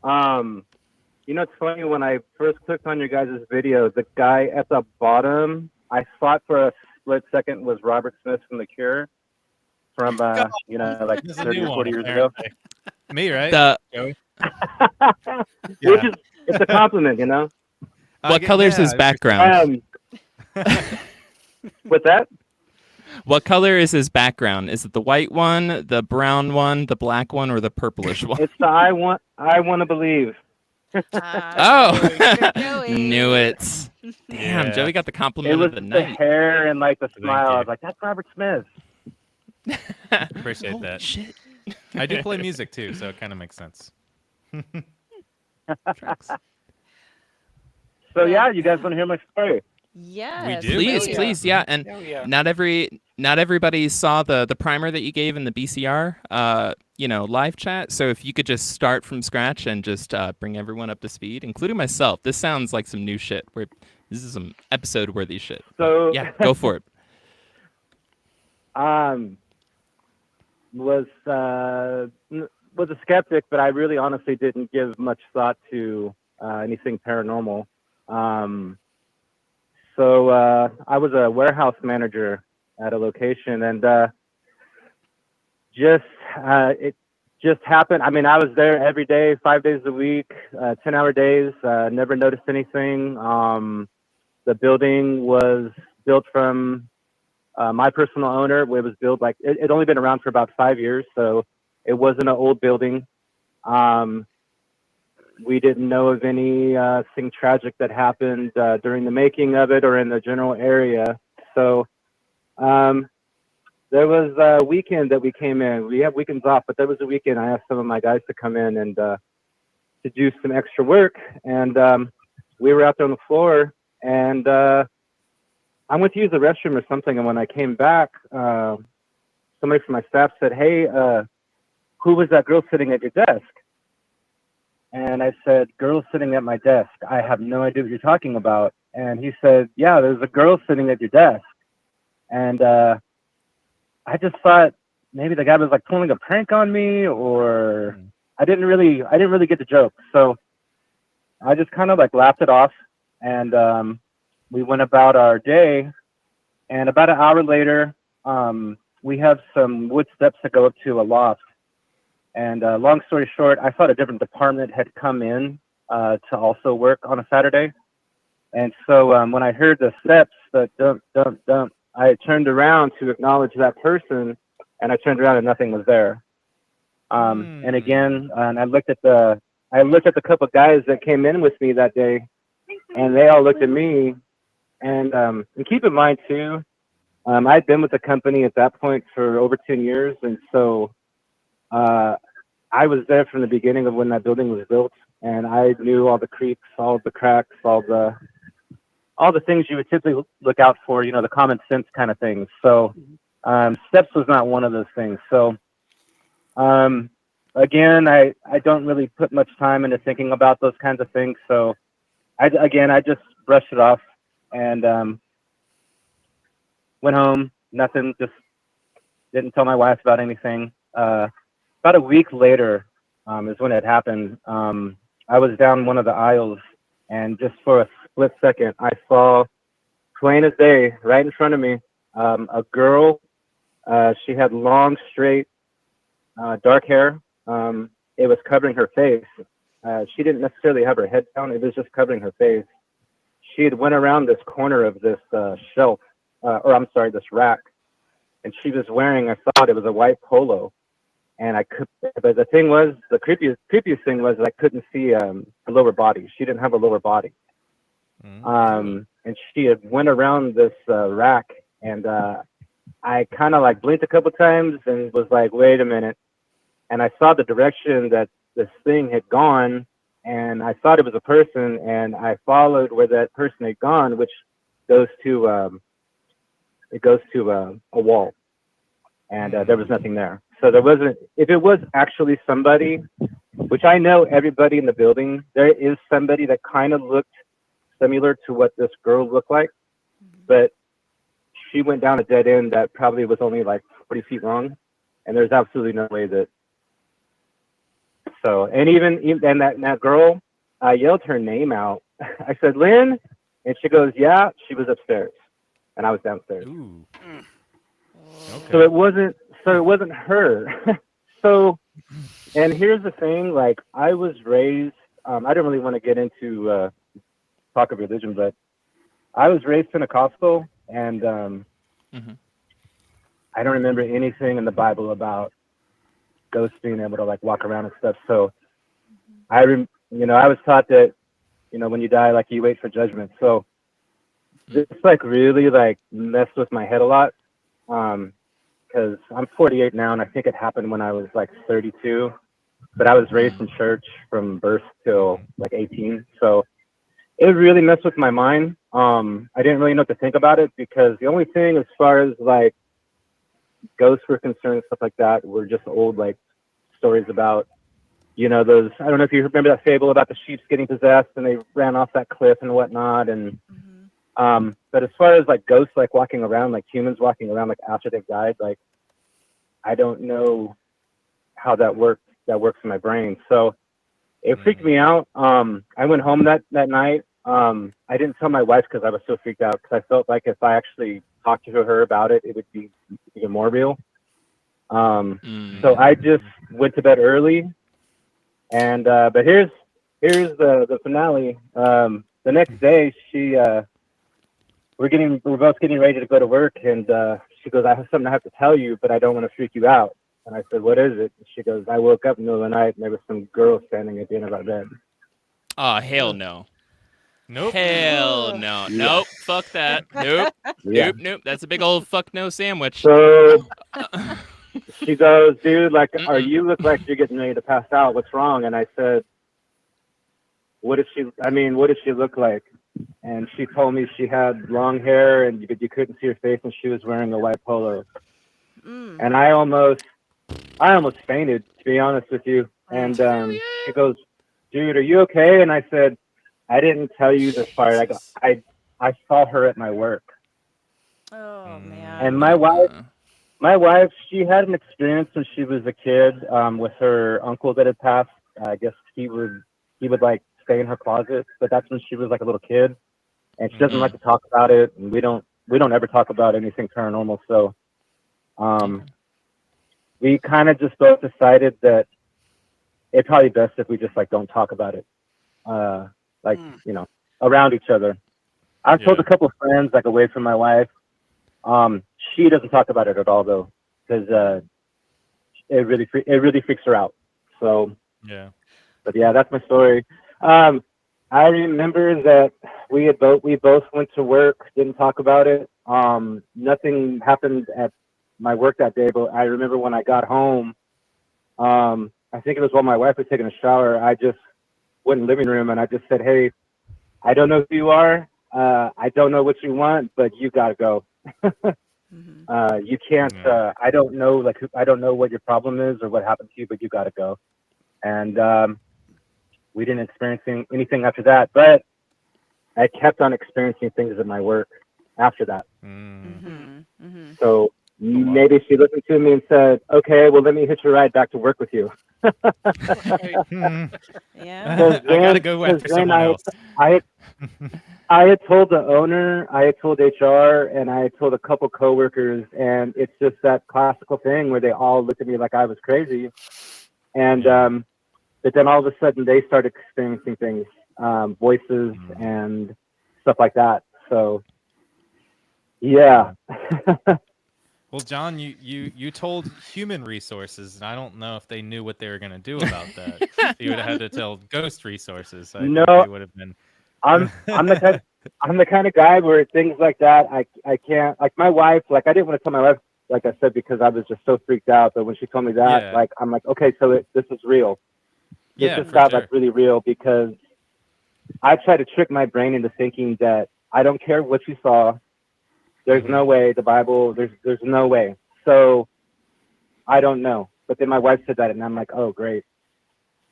It's funny, when I first clicked on your guys' video, the guy at the bottom, I thought for a split second was Robert Smith from The Cure from, like There's a 30 new or one, 40 years ago. apparently. Me, right? The Joey? Which is, it's a compliment, you know? what color is his background? With that? What color is his background? Is it the white one, the brown one, the black one, or the purplish one? It's the I want to believe. Oh, Joey. knew it. Damn, Yeah. Joey got the It compliment was of the the night. hair and like the Thank smile. I you. was like, that's Robert Smith. Appreciate Holy that. shit. I do play music too, so it kind of makes sense. Tracks. So yeah, you guys want to hear my story? Yes. do. Please, yeah. please, yeah. And Oh, yeah. not everybody saw the primer that you gave in the BCR live chat. So if you could just start from scratch and just bring everyone up to speed, including myself. This sounds like some new shit. This is some episode worthy shit. So Yeah, go for it. was a skeptic, but I really honestly didn't give much thought to anything paranormal. So I was a warehouse manager at a location, and it just happened. I mean, I was there every day, 5 days a week, 10-hour days. Never noticed anything. The building was built from my personal owner. It was built it only been around for about 5 years, so it wasn't an old building. We didn't know of anything tragic that happened during the making of it or in the general area. So There was a weekend that we came in. We have weekends off, but there was a weekend I asked some of my guys to come in and to do some extra work. And we were out there on the floor, and I went to use the restroom or something. And when I came back, somebody from my staff said, "Hey, who was that girl sitting at your desk?" And I said, "Girl sitting at my desk. I have no idea what you're talking about." And he said, "Yeah, there's a girl sitting at your desk." And I just thought maybe the guy was like pulling a prank on me, or I didn't really get the joke. So I just kind of like laughed it off, and we went about our day. And about an hour later, we have some wood steps to go up to a loft. And long story short, I thought a different department had come in to also work on a Saturday. And so when I heard the steps, the dump, dump, dump, I turned around to acknowledge that person, and I turned around and nothing was there. And again, and I looked at the couple of guys that came in with me that day, and they all looked at me. And keep in mind too, I'd been with the company at that point for over 10 years, and so I was there from the beginning of when that building was built, and I knew all the creaks, all the cracks, all the things you would typically look out for, the common sense kind of things. So steps was not one of those things. So again, I don't really put much time into thinking about those kinds of things. So I just brushed it off and went home. Nothing, just didn't tell my wife about anything. About a week later is when it happened. I was down one of the aisles, and just for a split second, I saw, plain as day, right in front of me, a girl. She had long, straight, dark hair. It was covering her face. She didn't necessarily have her head down. It was just covering her face. She had went around this corner of this shelf, this rack, and she was wearing, I thought it was a white polo. And but the thing was, the creepiest thing was I couldn't see her lower body. She didn't have a lower body. And she had went around this rack, and I kind of like blinked a couple times and was like, wait a minute. And I saw the direction that this thing had gone, and I thought it was a person, and I followed where that person had gone, which goes to a wall, and there was nothing there. So there wasn't, if it was actually somebody, which I know everybody in the building, there is somebody that kind of looked similar to what this girl looked like, but she went down a dead end that probably was only like 40 feet long, and there's absolutely no way that. So, and even that girl, I yelled her name out. I said, "Lynn," and she goes, "Yeah." She was upstairs, and I was downstairs. Ooh. Okay. So it wasn't her. So, and here's the thing, like I was raised, I don't really want to get into talk of religion, but I was raised Pentecostal, and I don't remember anything in the Bible about ghosts being able to like walk around and stuff. So I was taught that, when you die, like you wait for judgment. So this like really like messed with my head a lot. Because I'm 48 now, and I think it happened when I was like 32, but I was raised in church from birth till like 18. So it really messed with my mind. I didn't really know what to think about it, because the only thing as far as like ghosts were concerned, stuff like that, were just old like stories about, those, I don't know if you remember that fable about the sheep getting possessed and they ran off that cliff and whatnot. And but as far as like ghosts like walking around, like humans walking around like after they've died, like I don't know how that works in my brain. So it freaked me out. I went home that night. I didn't tell my wife because I was so freaked out, because I felt like if I actually talked to her about it, it would be even more real. So I just went to bed early, and but here's the finale. The next day, we're both getting ready to go to work, and she goes, "I have something I have to tell you, but I don't want to freak you out." And I said, "What is it?" And she goes, "I woke up in the middle of the night and there was some girl standing at the end of our bed." Oh, hell no. Nope. Hell no. Nope. Fuck that. Nope. Yeah. Nope. That's a big old fuck no sandwich. So Uh, she goes, dude, like, Mm-mm. you look like you're getting ready to pass out. What's wrong? And I said, what does she look like? And she told me she had long hair and you couldn't see her face, and she was wearing a white polo. Mm. And I almost fainted, to be honest with you. And she goes, dude, are you okay? And I said, I didn't tell you this part. I go, Jesus. I saw her at my work. Oh man. And my wife, she had an experience when she was a kid with her uncle that had passed. I guess he would like stay in her closet, but that's when she was like a little kid, and she doesn't like to talk about it. And we don't ever talk about anything paranormal. So, we kind of just both decided that it's probably best if we just like don't talk about it, around each other. I've told a couple of friends like away from my wife. She doesn't talk about it at all though, because it really freaks her out. So Yeah. but yeah, that's my story. I remember that we both went to work, didn't talk about it. Nothing happened at my work that day, but I remember when I got home, I think it was while my wife was taking a shower, I just went in the living room and I just said, hey, I don't know who you are. I don't know what you want, but you gotta go. You can't. I don't know, I don't know what your problem is or what happened to you, but you gotta go. And we didn't experience anything after that, but I kept on experiencing things at my work after that. So maybe she listened to me and said, "Okay, well, let me hitch a ride back to work with you." Yeah. I gotta go after someone else. I had told the owner, I had told HR, and I had told a couple coworkers, and it's just that classical thing where they all looked at me like I was crazy. And but then all of a sudden they started experiencing things, voices and stuff like that. So yeah. Well, John, you told human resources, and I don't know if they knew what they were going to do about that. You would have had to tell ghost resources. I think they would have been. I'm the kind of guy where things like that I can't, like my wife, like I didn't want to tell my wife, like I said, because I was just so freaked out. But when she told me that, like I'm like, okay, so this is real. This is like really real, because I try to trick my brain into thinking that I don't care what you saw. There's no way the Bible. There's no way. So I don't know. But then my wife said that, and I'm like, oh great.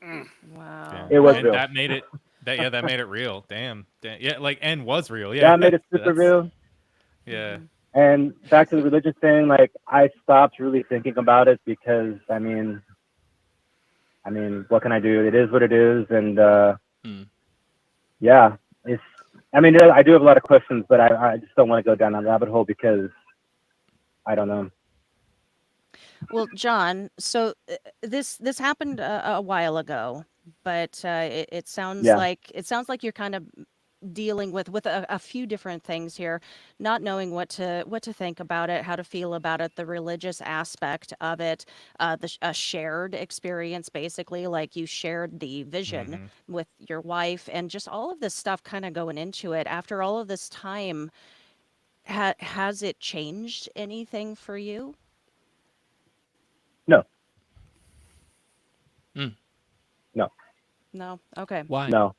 Wow. It was real. That made it. That made it real. Damn. Yeah, and was real. Yeah. Yeah, I made it super real. Yeah. And back to the religious thing, like I stopped really thinking about it because I mean, what can I do? It is what it is, and yeah, it's. I mean, I do have a lot of questions, but I just don't want to go down that rabbit hole because I don't know. Well, John, so this happened a while ago, but it sounds like you're kind of dealing with a few different things here, not knowing what to think about it, how to feel about it, the religious aspect of it, a shared experience, basically, like you shared the vision with your wife, and just all of this stuff kind of going into it. After all of this time, has it changed anything for you? No. No. No. Okay. Why? No.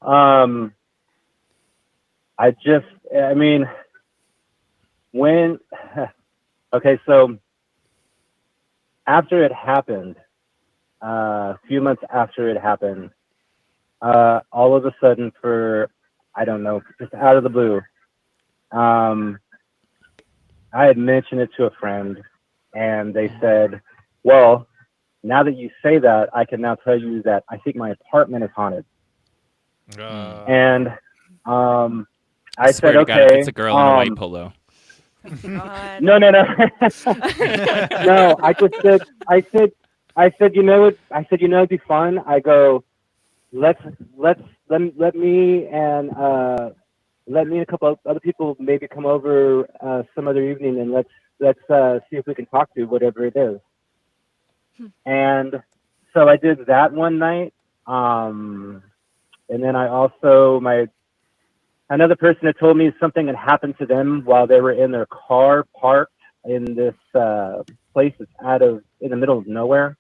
I mean, when, okay, so after it happened, a few months after it happened, all of a sudden I don't know, just out of the blue, I had mentioned it to a friend, and they said, well, now that you say that, I can now tell you that I think my apartment is haunted. And I swear said, to God, okay. if it's a girl in a white polo. God. No. No, I said, you know what? I said, it'd be fun. I go, let me and a couple of other people maybe come over some other evening, and let's see if we can talk to whatever it is. And so I did that one night. And then I also, another person had told me something had happened to them while they were in their car parked in this place that's in the middle of nowhere.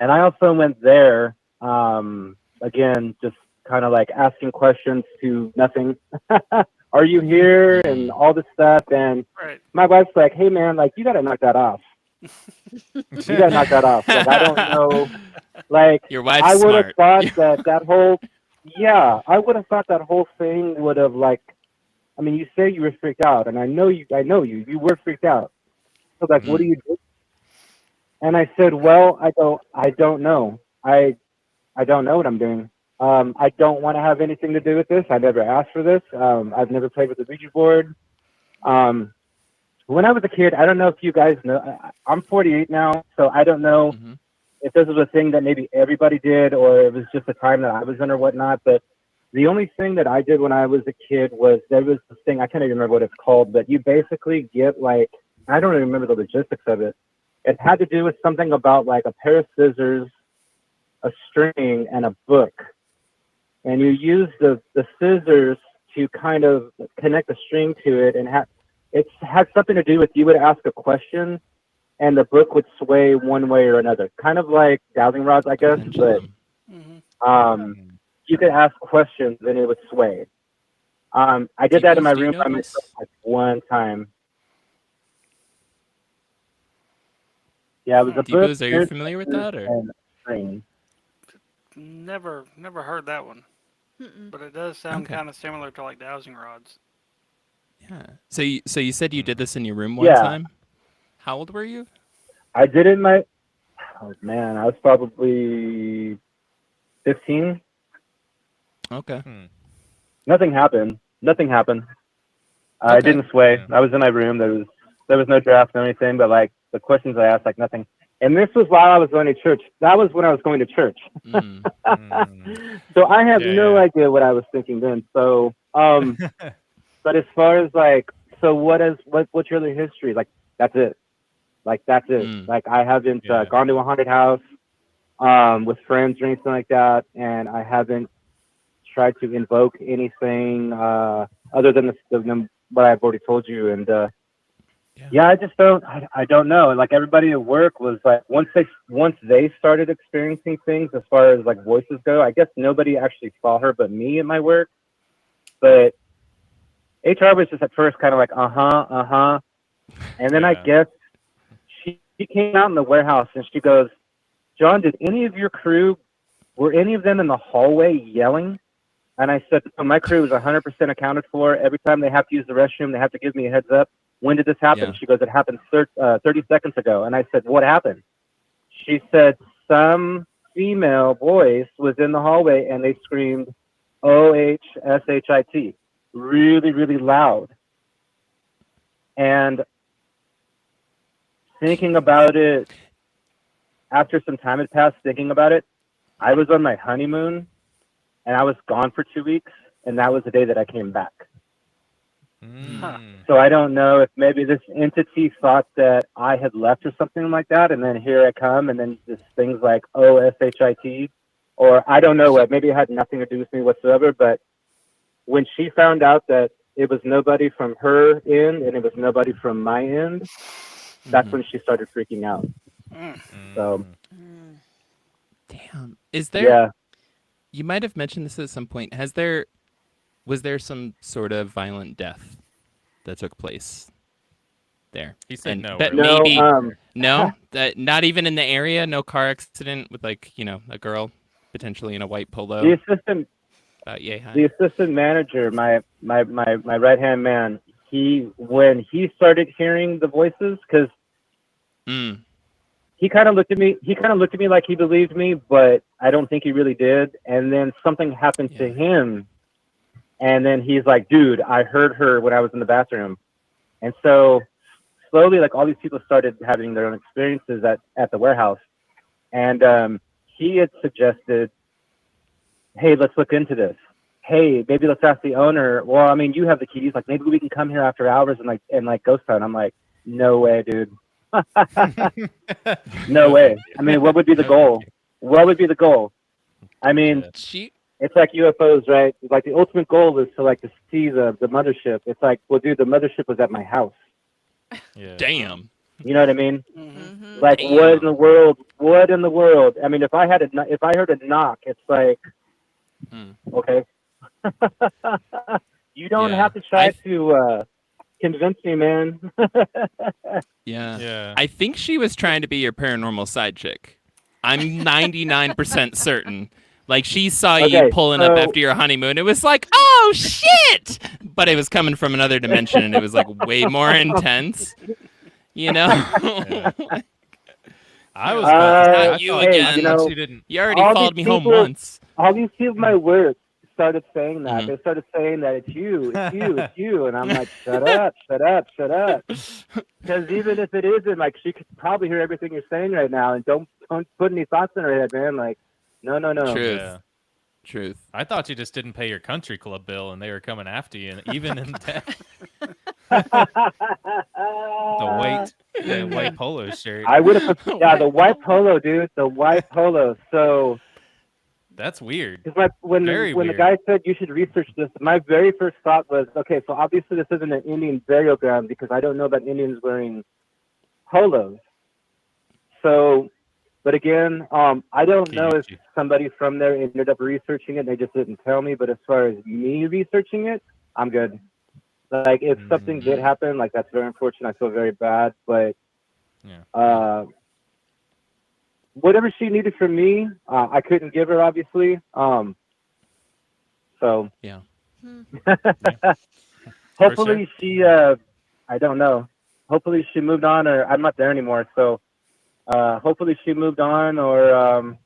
And I also went there, again, just kind of like asking questions to nothing. Are you here? And all this stuff. And Right. my wife's like, hey man, like you got to knock that off. You got to knock that off. Like, I don't know. Like, Your wife's I would have smart. thought that whole, yeah, I would have thought that whole thing would have like, I mean, you say you were freaked out, and I know you were freaked out. So like, what do you do? And I said, well, I don't know. I don't know what I'm doing. I don't want to have anything to do with this. I never asked for this. I've never played with the Ouija board. When I was a kid, I don't know if you guys know, I'm 48 now, so I don't know if this was a thing that maybe everybody did or it was just a time that I was in or whatnot. But the only thing that I did when I was a kid was there was this thing, I can't even remember what it's called, but you basically get like, I don't even remember the logistics of it. It had to do with something about like a pair of scissors, a string, and a book. And you use the scissors to kind of connect the string to it, and it had something to do with you would ask a question and the book would sway one way or another. Kind of like dowsing rods, I guess, but you could ask questions and it would sway. I did that in my room by myself like one time. Yeah, it was a book. D-Boos, are you familiar with that? Or? And a string. Never heard that one. But it does sound kind of similar to like dowsing rods. Yeah. So you said you did this in your room one Yeah. time? How old were you? I did it in my, oh man, I was probably 15. Okay. Nothing happened. I Okay. didn't sway. I was in my room. There was no draft or anything, but like the questions I asked, like nothing. And this was while I was going to church. That was when I was going to church. So I have no idea what I was thinking then. So, but as far as like, so what's your other history? Like, that's it. Like, that's it. Like, I haven't gone to a haunted house with friends or anything like that. And I haven't tried to invoke anything other than what I've already told you. And I just don't. I don't know. Like everybody at work was like, once they started experiencing things as far as like voices go. I guess nobody actually saw her but me at my work. But HR was just at first kind of like, and then I guess she came out in the warehouse and she goes, John, did any of your crew, were any of them in the hallway yelling? And I said, oh, my crew is 100% accounted for. Every time they have to use the restroom, they have to give me a heads up. When did this happen? Yeah. She goes, it happened 30 seconds ago. And I said, what happened? She said, some female voice was in the hallway and they screamed, OHSHIT, really, really loud. And thinking about it, after some time had passed thinking about it, I was on my honeymoon and I was gone for 2 weeks. And that was the day that I came back. So I don't know if maybe this entity thought that I had left or something like that, and then here I come, and then just things like OSHIT, or I don't know what. Maybe it had nothing to do with me whatsoever. But when she found out that it was nobody from her end and it was nobody from my end, that's when she started freaking out. So, damn, is there? Yeah. You might have mentioned this at some point. Was there some sort of violent death that took place there? He said And no. that earlier. maybe no, that not even in the area, no car accident with like a girl potentially in a white polo. The assistant Yay high. The assistant manager, my right hand man, when he started hearing the voices, because he kind of looked at me like he believed me, but I don't think he really did. And then something happened to him, and then he's like, "Dude, I heard her when I was in the bathroom." And so slowly, like all these people started having their own experiences at the warehouse, and he had suggested, hey, let's look into this. Hey, maybe let's ask the owner. Well, I mean, you have the keys. Like, maybe we can come here after hours and ghost hunt. I'm like, no way, dude. No way. I mean, what would be the goal? What would be the goal? I mean, it's like UFOs, right? It's like the ultimate goal is to like to see the mothership. It's like, well, dude, the mothership was at my house. Yeah. Damn. You know what I mean? Mm-hmm. Like, Damn. what in the world? What in the world? I mean, if I heard a knock, it's like, okay. You don't Yeah. have to try to convince me, man. Yeah. Yeah. I think she was trying to be your paranormal side chick. I'm 99% certain. Like, she saw you Okay, pulling up so- after your honeymoon. It was like, oh, shit! But it was coming from another dimension, and it was, like, way more intense. You know? I was about to say, Not I you thought, again. I you thought know, she didn't. You already all followed these me home people- once. All these people, my work started saying that. Mhm. They started saying that it's you, it's you, and I'm like, shut up, shut up, shut up. Because even if it isn't, like, she could probably hear everything you're saying right now, and don't put any thoughts in her head, man. Like, no. Truth. Yeah. Truth. I thought you just didn't pay your country club bill and they were coming after you, and even in death. The white polo shirt. I would have, yeah, the white polo, dude, the white polo. So, That's weird. because when Very the weird. guy said you should research this, my very first thought was, okay, so obviously this isn't an Indian burial ground because I don't know about Indians wearing polos. So, but again, I don't know if Kiichi. somebody from there ended up researching it. They just didn't tell me. But as far as me researching it, I'm good. Like, if something did happen, like, that's very unfortunate. I feel very bad. But Yeah. whatever she needed from me, I couldn't give her, obviously. So Yeah. hopefully she, I don't know. Hopefully she moved on, or I'm not there anymore. So hopefully she moved on or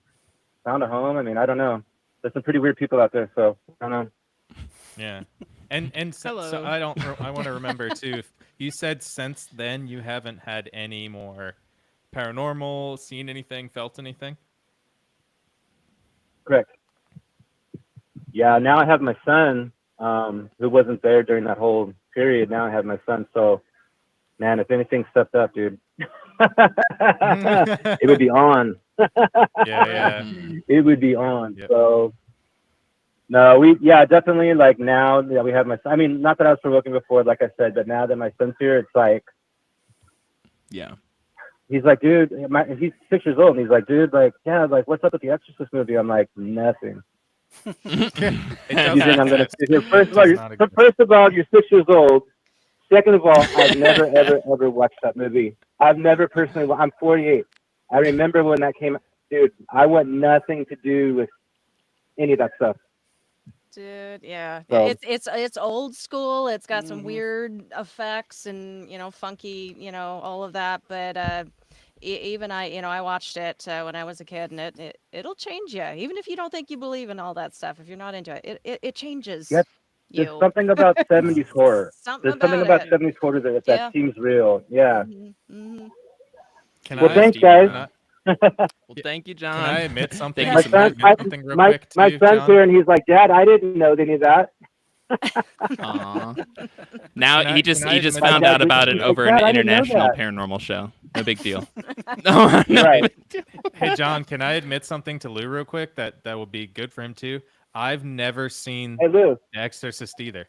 found a home. I mean, I don't know. There's some pretty weird people out there, so I don't know. Yeah. And so Hello. I want to remember too. If you said since then you haven't had any more paranormal, seen anything, felt anything? Correct. Yeah, now I have my son, who wasn't there during that whole period. Now I have my son, so man, if anything stepped up, dude, it would be on. Yeah. It would be on. Yep. So no, definitely, like, now that we have my son. I mean, not that I was provoking before, like I said, but now that my son's here, it's like, Yeah. he's like, dude, he's 6 years old, and he's like, dude, like, yeah, like, what's up with the Exorcist movie? I'm like, nothing. It You doesn't think I'm gonna exist. sit here? It First does not of exist. all, you're 6 years old. Second of all, I've never, ever watched that movie. I've never personally. I'm 48. I remember when that came. Dude, I want nothing to do with any of that stuff. Dude, yeah. So- It's old school. It's got some Mhm. weird effects and, funky, all of that. But even I watched it when I was a kid, and it'll change you. Even if you don't think you believe in all that stuff, if you're not into it, it changes Yep. you. There's something about 70s horror. Something There's something about about it. 70s horror that Yeah. seems real. Yeah. Mhm. Can Well, I, thanks, Steve, guys. Well, thank you, John. Can I admit something? Thank My you so Can I son, admit something real quick to my you, son's John? here, and he's like, Dad, I didn't know any of that. Aw. Now Can I- he just can I admit found something? out about it He's over like, an "Dad, I didn't know international that." paranormal show. No big deal. No, Right. Hey, John, can I admit something to Lou real quick that would be good for him too? I've never seen Hey, Lou. The Exorcist either.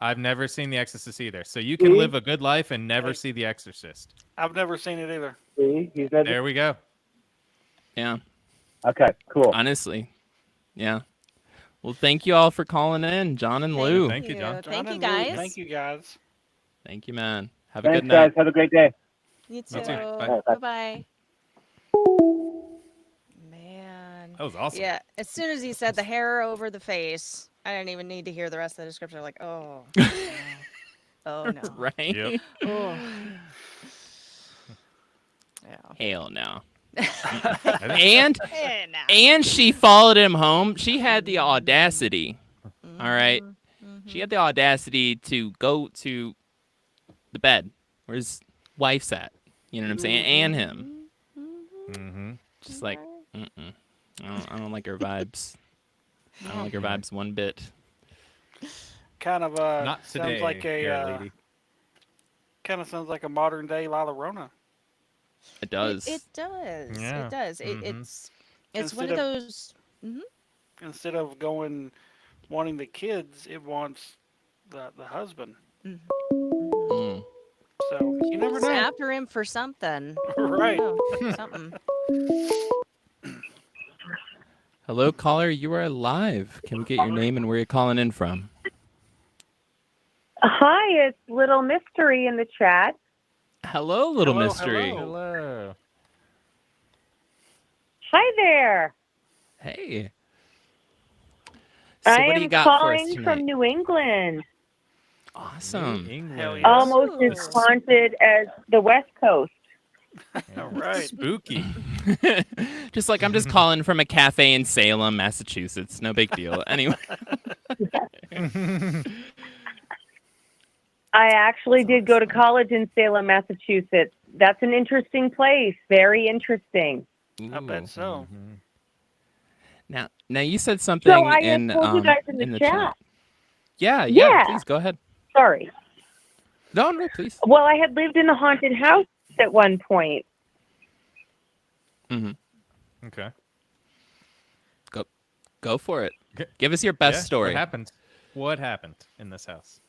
I've never seen The Exorcist either. So you can See? live a good life and never see The Exorcist. I've never seen it either. See, he's never. There we go. Yeah. Okay, cool. Honestly. Yeah. Well, thank you all for calling in, John and Lou. Thank you, John. Thank you, John and Lou, guys. Thank you, guys. Thank you, man. Have a Thanks, good night. guys. Have a great day. You too. You too. Bye. Bye. Bye-bye. Man. That was awesome. Yeah, as soon as he said the hair over the face, I didn't even need to hear the rest of the description. Like, oh, no. Oh no. Right? Yep. Oh. Yeah. Hell no. And And she followed him home. She had the audacity. All right. She had the audacity to go to the bed where his wife's at. You know what I'm saying? And him. mm-hmm. Just like, mm-mm. I don't like her vibes. I don't like her vibes one bit. Kind of Not sounds today, like fair lady. kind of sounds like a modern day Lila Rona. It does. It does. Yeah. It does. Mhm. It's one Instead of of- those. Mhm. instead of wanting the kids, it wants the husband. Mhm. Mm. So you never It's know. after him for something. I Right. don't know, something. Hello, caller. You are live. Can we get your name and where you're calling in from? Hi, it's Little Mystery in the chat. Hello, little Hello, mystery. hello. Hello. Hi there. Hey. So I what do you am got for us calling tonight? from New England, Awesome. New England. Hell yes. almost as Ooh. haunted as the West Coast. All right. Spooky. Just like I'm just calling from a cafe in Salem, Massachusetts. No big deal. Anyway. I actually That's did go to awesome. college in Salem, Massachusetts. That's an interesting place. Very interesting. I bet so. Mhm. Now you said So something I had told you guys in the chat. Yeah, Yeah. please go ahead. Sorry. No, please. Well, I had lived in a haunted house at one point. Hmm. Okay. Go for it. Okay. Give us your best Yeah, story. What happened? What happened in this house?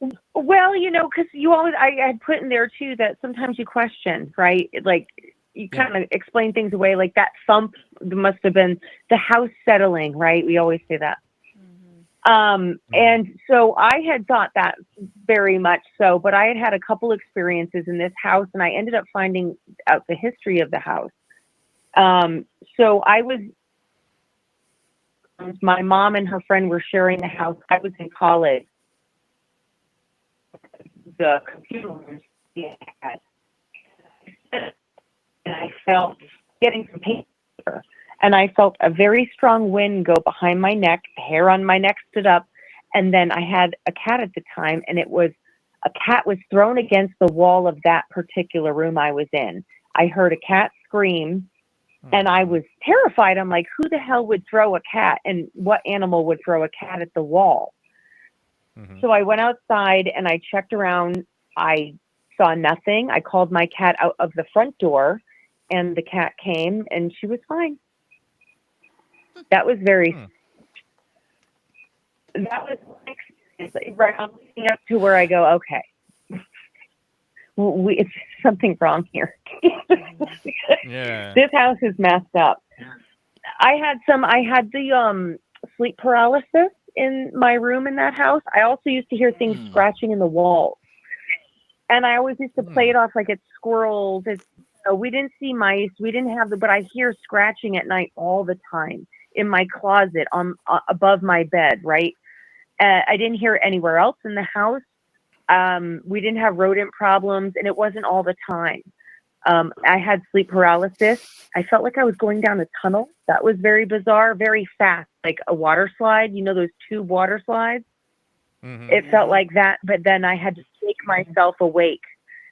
Well, because I had put in there too that sometimes you question, right? Like you Yeah. kind of explain things away, like that thump must have been the house settling, right? We always say that. And so I had thought that very much so, but I had had a couple experiences in this house, and I ended up finding out the history of the house. So my mom and her friend were sharing the house. I was in college. The computer room she had, and I felt getting some paper, and I felt a very strong wind go behind my neck. The hair on my neck stood up, and then I had a cat at the time, and a cat was thrown against the wall of that particular room I was in. I heard a cat scream, and I was terrified. I'm like, who the hell would throw a cat, and what animal would throw a cat at the wall? So I went outside and I checked around. I saw nothing. I called my cat out of the front door, and the cat came, and she was fine. That was right. I'm looking up to where I go, okay, it's something wrong here. Yeah. This house is messed up. I had the sleep paralysis in my room in that house. I also used to hear things scratching in the walls, and I always used to play it off like it's squirrels. We didn't see mice, we didn't have but I hear scratching at night all the time in my closet above my bed. Right, I didn't hear it anywhere else in the house. We didn't have rodent problems, and it wasn't all the time. I had sleep paralysis. I felt like I was going down a tunnel. That was very bizarre, very fast, like a water slide. You know those tube water slides? It felt like that, but then I had to shake myself awake.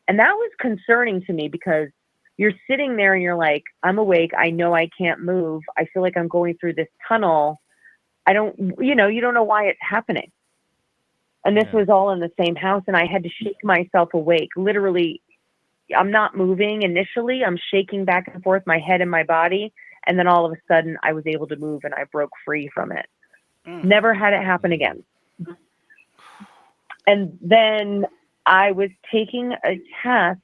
And that was concerning to me because you're sitting there and you're like, I'm awake. I know I can't move. I feel like I'm going through this tunnel. You don't know why it's happening. And this was all in the same house, and I had to shake myself awake. Literally, I'm not moving initially. I'm shaking back and forth, my head and my body. And then all of a sudden I was able to move and I broke free from it. Never had it happen again. And then I was taking a test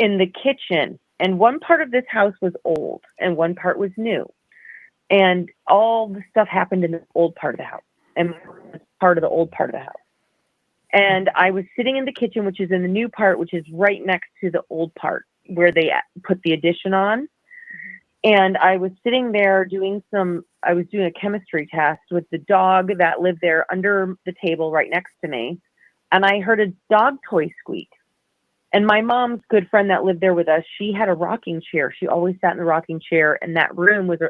in the kitchen, and one part of this house was old and one part was new. And all the stuff happened in the old part of the house and part of the old part of the house. And I was sitting in the kitchen, which is in the new part, which is right next to the old part where they put the addition on. And I was sitting there I was doing a chemistry test with the dog that lived there under the table right next to me. And I heard a dog toy squeak. And my mom's good friend that lived there with us, she had a rocking chair. She always sat in the rocking chair. And that room was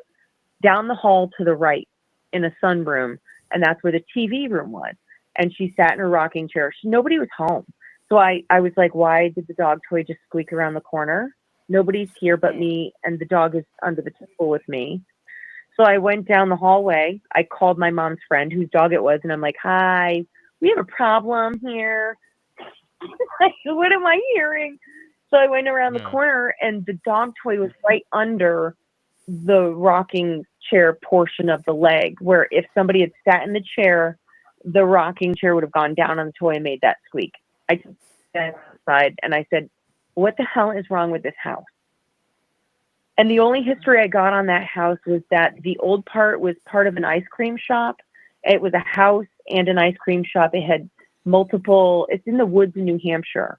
down the hall to the right in a sunroom. And that's where the TV room was. And she sat in her rocking chair. Nobody was home. So I was like, why did the dog toy just squeak around the corner? Nobody's here but me, and the dog is under the table with me. So I went down the hallway. I called my mom's friend, whose dog it was, and I'm like, hi, we have a problem here. What am I hearing? So I went around the corner, and the dog toy was right under the rocking chair portion of the leg, where if somebody had sat in the chair, the rocking chair would have gone down on the toy and made that squeak. I took that outside and I said, what the hell is wrong with this house? And the only history I got on that house was that the old part was part of an ice cream shop. It was a house and an ice cream shop. It had multiple, it's in the woods in New Hampshire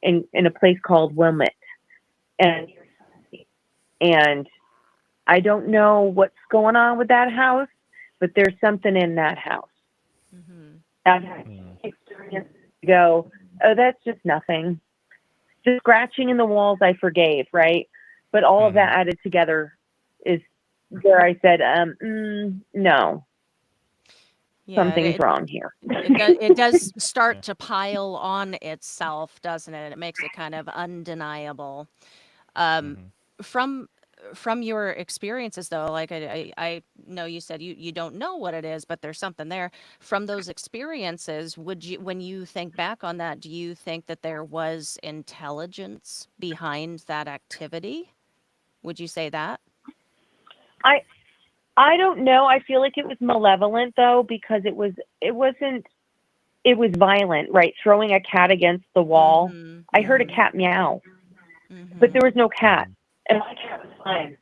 in a place called Wilmette. And I don't know what's going on with that house, but there's something in that house. Mm-hmm. I've had experience to go, oh, that's just nothing. Just scratching in the walls I forgave, right? But all of that added together is where I said, no, something's wrong here. It does start to pile on itself, doesn't it? It makes it kind of undeniable. From your experiences, though, like I know you said you don't know what it is, but there's something there. From those experiences, when you think back on that, do you think that there was intelligence behind that activity? Would you say that? I don't know. I feel like it was malevolent though, because it was violent, right? Throwing a cat against the wall. Mm-hmm. I heard a cat meow, but there was no cat, and my cat was fine.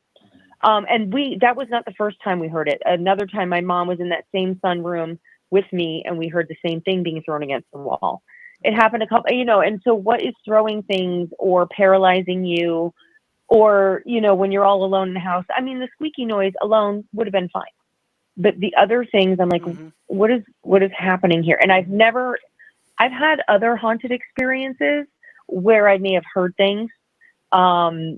And that was not the first time we heard it. Another time my mom was in that same sunroom with me and we heard the same thing being thrown against the wall. It happened a couple, and so what is throwing things or paralyzing you? Or, when you're all alone in the house, I mean, the squeaky noise alone would have been fine. But the other things, I'm like, what is happening here? And I've had other haunted experiences where I may have heard things, or,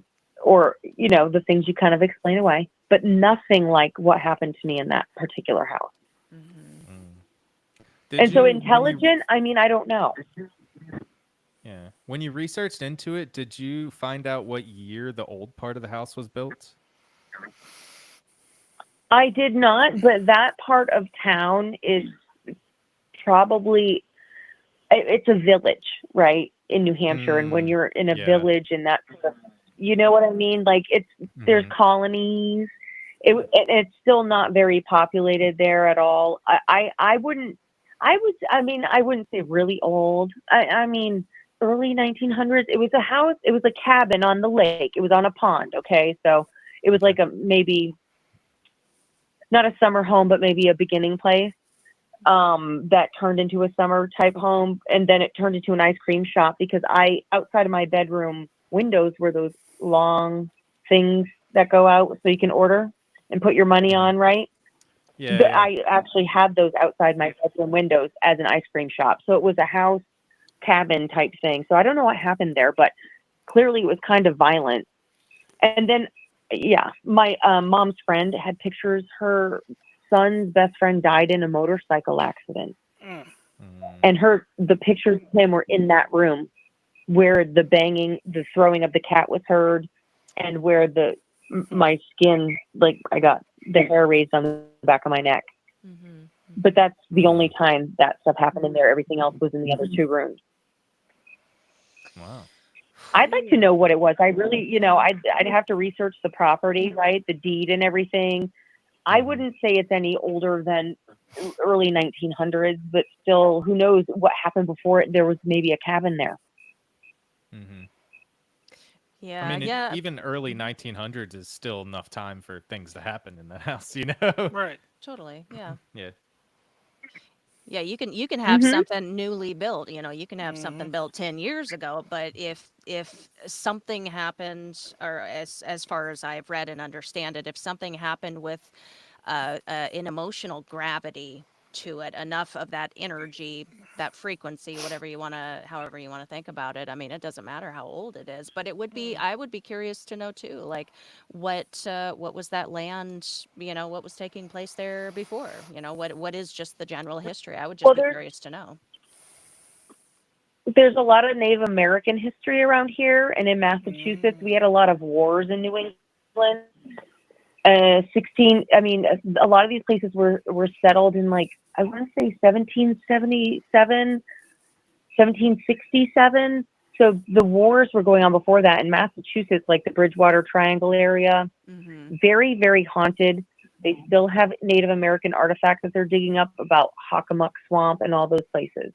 the things you kind of explain away, but nothing like what happened to me in that particular house. So intelligent, I mean, I don't know. Yeah. When you researched into it, did you find out what year the old part of the house was built? I did not, but that part of town is probably, it's a village, right, in New Hampshire. And when you're in a village and that, you know what I mean? Like there's colonies. It's still not very populated there at all. I wouldn't say really old. I mean, early 1900s. It was a house. It was a cabin on the lake. It was on a pond. Okay. So it was like maybe not a summer home, but maybe a beginning place, that turned into a summer type home. And then it turned into an ice cream shop because outside of my bedroom windows were those long things that go out so you can order and put your money on. Right. Yeah. I actually had those outside my bedroom windows as an ice cream shop. So it was a house cabin type thing. So I don't know what happened there, but clearly it was kind of violent. And then, my mom's friend had pictures. Her son's best friend died in a motorcycle accident. And the pictures of him were in that room where the banging, the throwing of the cat was heard, and where my skin, like I got the hair raised on the back of my neck. But that's the only time that stuff happened in there. Everything else was in the other two rooms. Wow. I'd like to know what it was. I really, I'd have to research the property, right? The deed and everything. I wouldn't say it's any older than early 1900s, but still, who knows what happened before it? There was maybe a cabin there. Yeah. I mean, even early 1900s is still enough time for things to happen in the house, Right. Totally. Yeah. Yeah. Yeah, you can have something newly built, you can have something built 10 years ago, but if something happened, or as far as I've read and understand it, if something happened with an emotional gravity to it, enough of that energy, that frequency, however you want to think about it. I mean, it doesn't matter how old it is, but I would be curious to know too, like what was that land, what was taking place there before, what is just the general history. I would just be curious to know. There's a lot of Native American history around here, and in Massachusetts, we had a lot of wars in New England. A lot of these places were settled in, like, I want to say 1777, 1767. So the wars were going on before that in Massachusetts, like the Bridgewater Triangle area. Very, very haunted. They still have Native American artifacts that they're digging up about Hockomock Swamp and all those places.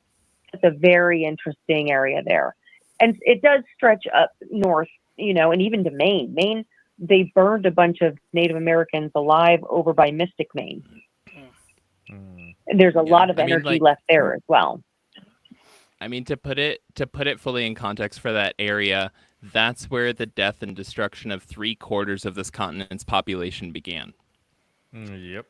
It's a very interesting area there. And it does stretch up north, and even to Maine. Maine, they burned a bunch of Native Americans alive over by Mystic, Maine. And there's a lot of energy left there as well. I mean, to put it fully in context for that area, that's where the death and destruction of 3/4 of this continent's population began. Yep.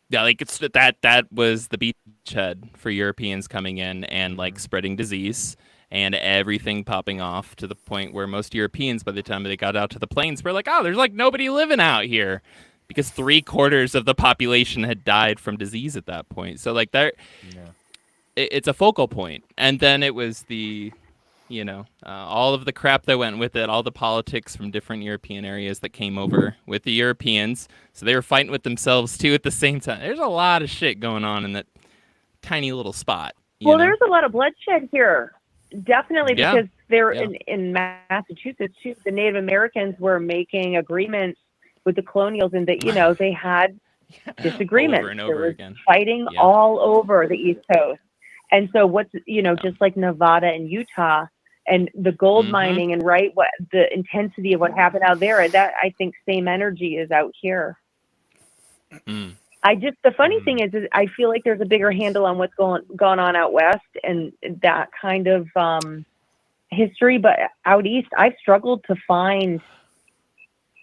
Yeah, like it's that was the beachhead for Europeans coming in and like spreading disease and everything popping off to the point where most Europeans, by the time they got out to the plains, were like, oh, there's like nobody living out here, because 3/4 of the population had died from disease at that point. So like it's a focal point. And then it was the, all of the crap that went with it, all the politics from different European areas that came over with the Europeans. So they were fighting with themselves too at the same time. There's a lot of shit going on in that tiny little spot. Well, there's a lot of bloodshed here. Definitely, because they're in Massachusetts too. The Native Americans were making agreements with the colonials, and that they had disagreements. Over and over again. Fighting all over the East Coast. And so just like Nevada and Utah and the gold mining and what the intensity of what happened out there, that I think same energy is out here. The funny thing is I feel like there's a bigger handle on what's gone on out west and that kind of history, but out east I've struggled to find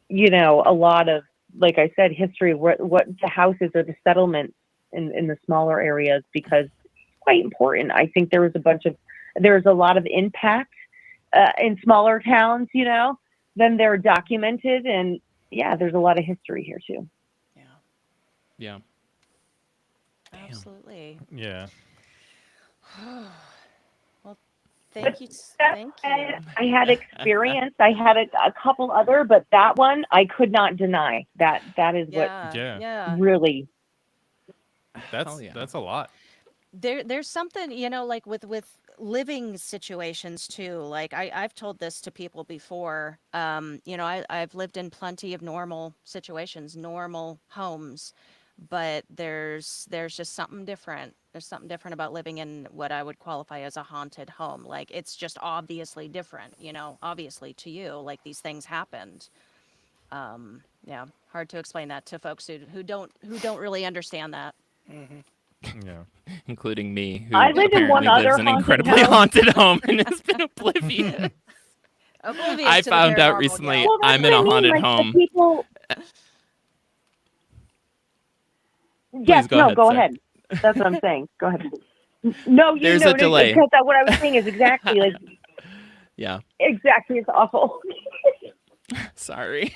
a lot of, like I said, history of what the houses or the settlements in the smaller areas, because it's quite important. I think there's a lot of impact in smaller towns, than they're documented, and there's a lot of history here too. Yeah. Absolutely. Yeah. Well, thank you. I had experience. I had a couple other, but that one I could not deny. That is what really. That's a lot. There's something, like with living situations too. Like I've told this to people before. I've lived in plenty of normal situations, normal homes, but there's just something different. There's something different about living in what I would qualify as a haunted home. Like it's just obviously different, obviously to you, like these things happened. Hard to explain that to folks who don't really understand that. Yeah. Including me, who I lived in one apparently lives other in an incredibly haunted home and has been oblivious. I found out recently I'm in a haunted home. Yes, go ahead. That's what I'm saying. Go ahead. No, there's a delay. Because what I was saying is exactly like. Yeah. Exactly, it's awful. Sorry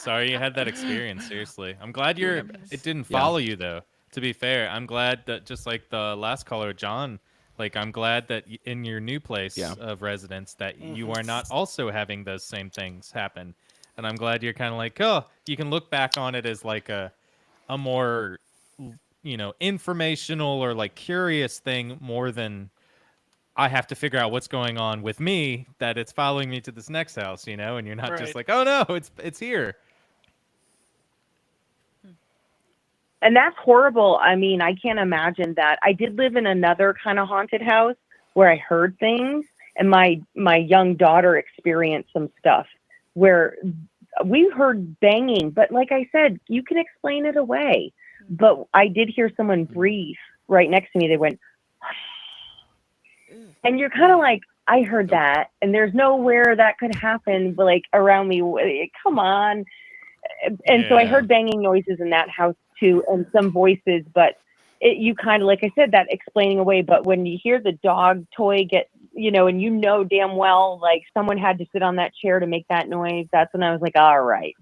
you had that experience. Seriously, I'm glad it didn't follow you though. To be fair, I'm glad that just like the last caller, John. Like, I'm glad that in your new place of residence that you are not also having those same things happen. And I'm glad you're kind of like, you can look back on it as like a more, informational or like curious thing more than I have to figure out what's going on with me, that it's following me to this next house, and you're not just like, oh no, it's here. And that's horrible. I mean, I can't imagine that. I did live in another kind of haunted house where I heard things, and my young daughter experienced some stuff where we heard banging, but like I said, you can explain it away. But I did hear someone breathe right next to me. They went, and you're kind of like, I heard that, and there's nowhere that could happen, but like around me. Come on. And so I heard banging noises in that house too, and some voices, but you kind of, like I said, that explaining away. But when you hear the dog toy get, and damn well, like someone had to sit on that chair to make that noise, that's when I was like, all right.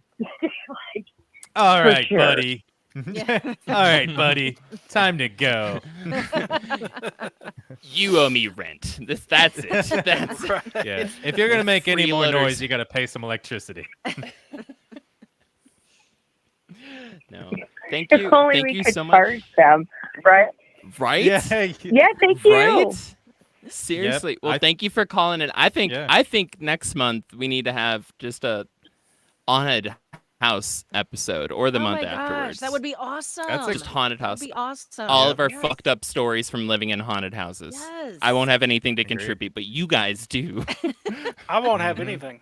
All right, buddy. All right, buddy. Time to go. You owe me rent. That's it. That's yeah. If you're gonna make any more noise, you gotta pay some electricity. No. Thank you. Only thank we you could so much. charge them, right? Right? Yeah, thank you. Right? Seriously. Yep. Well, thank you for calling in. I think next month we need to have just a haunted house episode or the oh month my gosh, afterwards. that would be awesome. just haunted That house. would be awesome. All of our Yes. fucked up stories from living in haunted houses. Yes. I won't have anything to Agreed. contribute, but you guys do. I won't have Mhm. anything.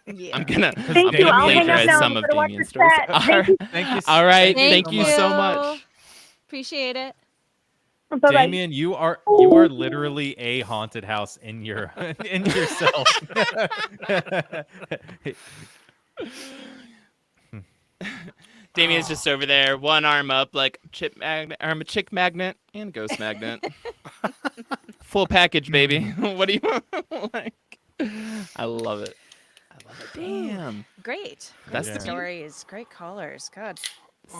Yeah. I'm gonna Thank you. I'll hang up plagiarize now. some I'm of going to watch Damien's the stories. set. All Thank you. Thank you. All right, Thank thank you so much. Appreciate it. Bye-bye. Damien, you are literally a haunted house in your in yourself. Damien's just over there, one arm up, like I'm a chick magnet and ghost magnet. Full package, baby. What do you like? I love it. I love it. Damn. Great. That's Great the stories. Great callers. God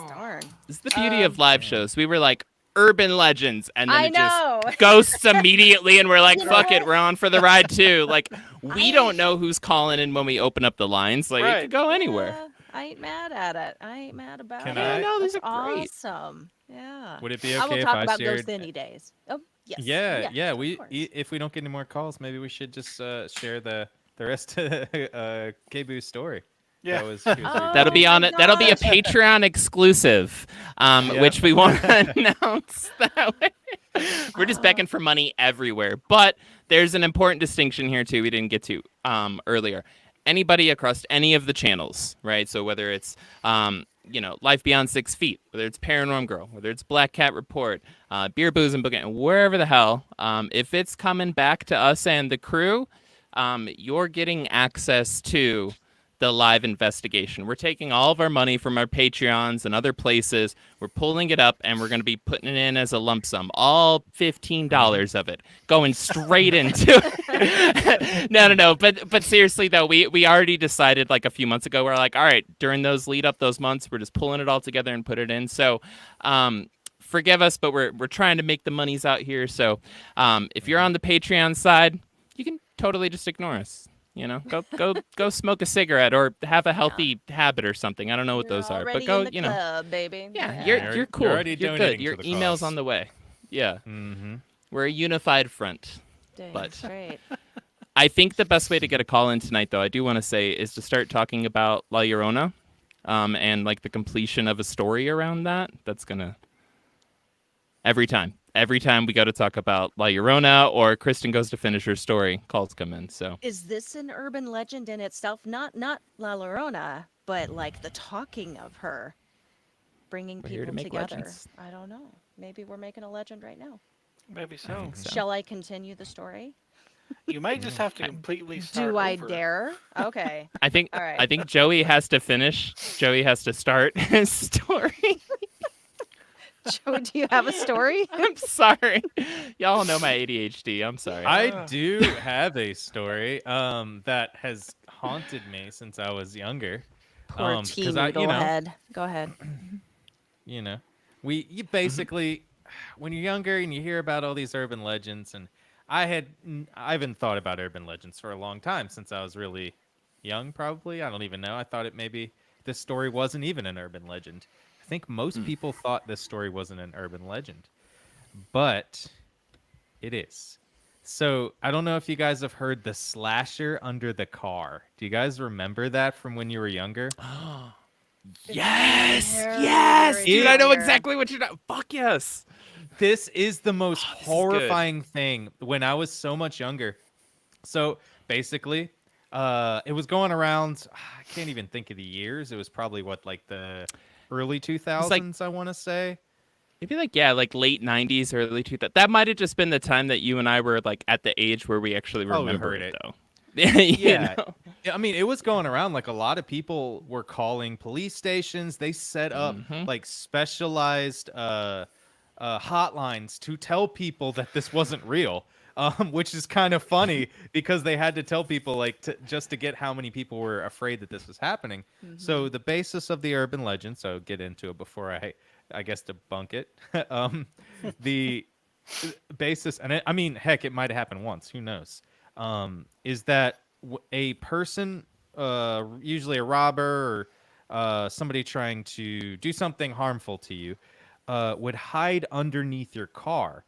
darn. This is the beauty of live shows. We were like urban legends, and then I it just know. ghosts immediately, and we're like, You know fuck it, what? we're on for the ride too. Like, we I- don't know who's calling in when we open up the lines. Like, it Right. could go anywhere. Yeah, I ain't mad at it. I ain't mad about Can it. I- No, these That's are great. awesome. Yeah. Would it be I will okay if talk I about shared? ghost any days. Oh, yes. Yeah. of We course. if we don't get any more calls, maybe we should just share the rest of K-Boo's story. Yeah. That was, she was very Oh, That'll be my on it. That'll be a gosh. Patreon exclusive, Yeah. which we won't announce that way. We're just begging for money everywhere. But there's an important distinction here too. We didn't get to earlier. Anybody across any of the channels, right? So whether it's Life Beyond 6 Feet, whether it's Paranormal Girl, whether it's Black Cat Report, Beer, Booze, and Boogeymen, wherever the hell, if it's coming back to us and the crew, you're getting access to the live investigation. We're taking all of our money from our Patreons and other places. We're pulling it up, and we're going to be putting it in as a lump sum. All $15 of it going straight into it. No. But seriously, though, we already decided like a few months ago, we're like, all right, during those those months, we're just pulling it all together and put it in. So forgive us, but we're trying to make the monies out here. So if you're on the Patreon side, you can totally just ignore us. Go smoke a cigarette or have a healthy habit or something. I don't know what You're those are, but already go, in the club, baby. yeah, You're you're cool. already You're donating good. Your to the email's cause. on the way. Yeah, Mm-hmm. we're a unified front. Dang, but- great. I think the best way to get a call in tonight, though, I do want to say, is to start talking about La Llorona, and like the completion of a story around that. That's gonna every time we go to talk about La Llorona or Kristen goes to finish her story, calls come in. So Is this an urban legend in itself? Not La Llorona, but like the talking of her, bringing We're here to people make together. legends. I don't know. Maybe we're making a legend right now. Maybe I so. think so. Shall I continue the story? You may just have to completely start Do I over. dare? Okay. I think All right. I think Joey has to finish. Joey has to start his story. Joey, do you have a story? I'm sorry. Y'all know my ADHD. I'm sorry. I do have a story that has haunted me since I was younger. Poor 'cause teen I- noodle head. Go ahead. You basically when you're younger and you hear about all these urban legends, and I haven't thought about urban legends for a long time, since I was really young. Probably, I don't even know. I thought maybe this story wasn't even an urban legend. I think most people thought this story wasn't an urban legend, but it is. So I don't know if you guys have heard the slasher under the car. Do you guys remember that from when you were younger? Yes, Very, yes, very dude. I know familiar. exactly what you're talking. Fuck yes. This is the most this is good. horrifying thing when I was so much younger. So basically, it was going around. I can't even think of the years. It was probably like the early 2000s, I want to say. Maybe like late 90s, early 2000s. That might have just been the time that you and I were like at the age where we actually Probably remember heard it, it. though. Yeah. know? Yeah, I mean, it was going around. Like, a lot of people were calling police stations. They set up like specialized hotlines to tell people that this wasn't real. Which is kind of funny because they had to tell people like just to get how many people were afraid that this was happening. So the basis of the urban legend, so get into it before I guess debunk it. The basis, and I mean, heck, it might have happened once. Who knows? Is that a person, usually a robber or somebody trying to do something harmful to you, would hide underneath your car.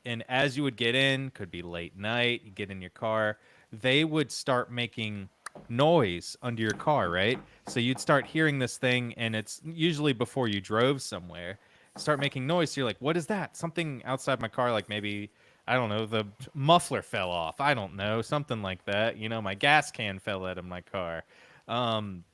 And as you would get in, could be late night, you get in your car, they would start making noise under your car, right? So you'd start hearing this thing, and it's usually before you drove somewhere. Start making noise. So you're like, what is that? Something outside my car, like maybe, I don't know, the muffler fell off. I don't know, something like that. You know, my gas can fell out of my car. Um,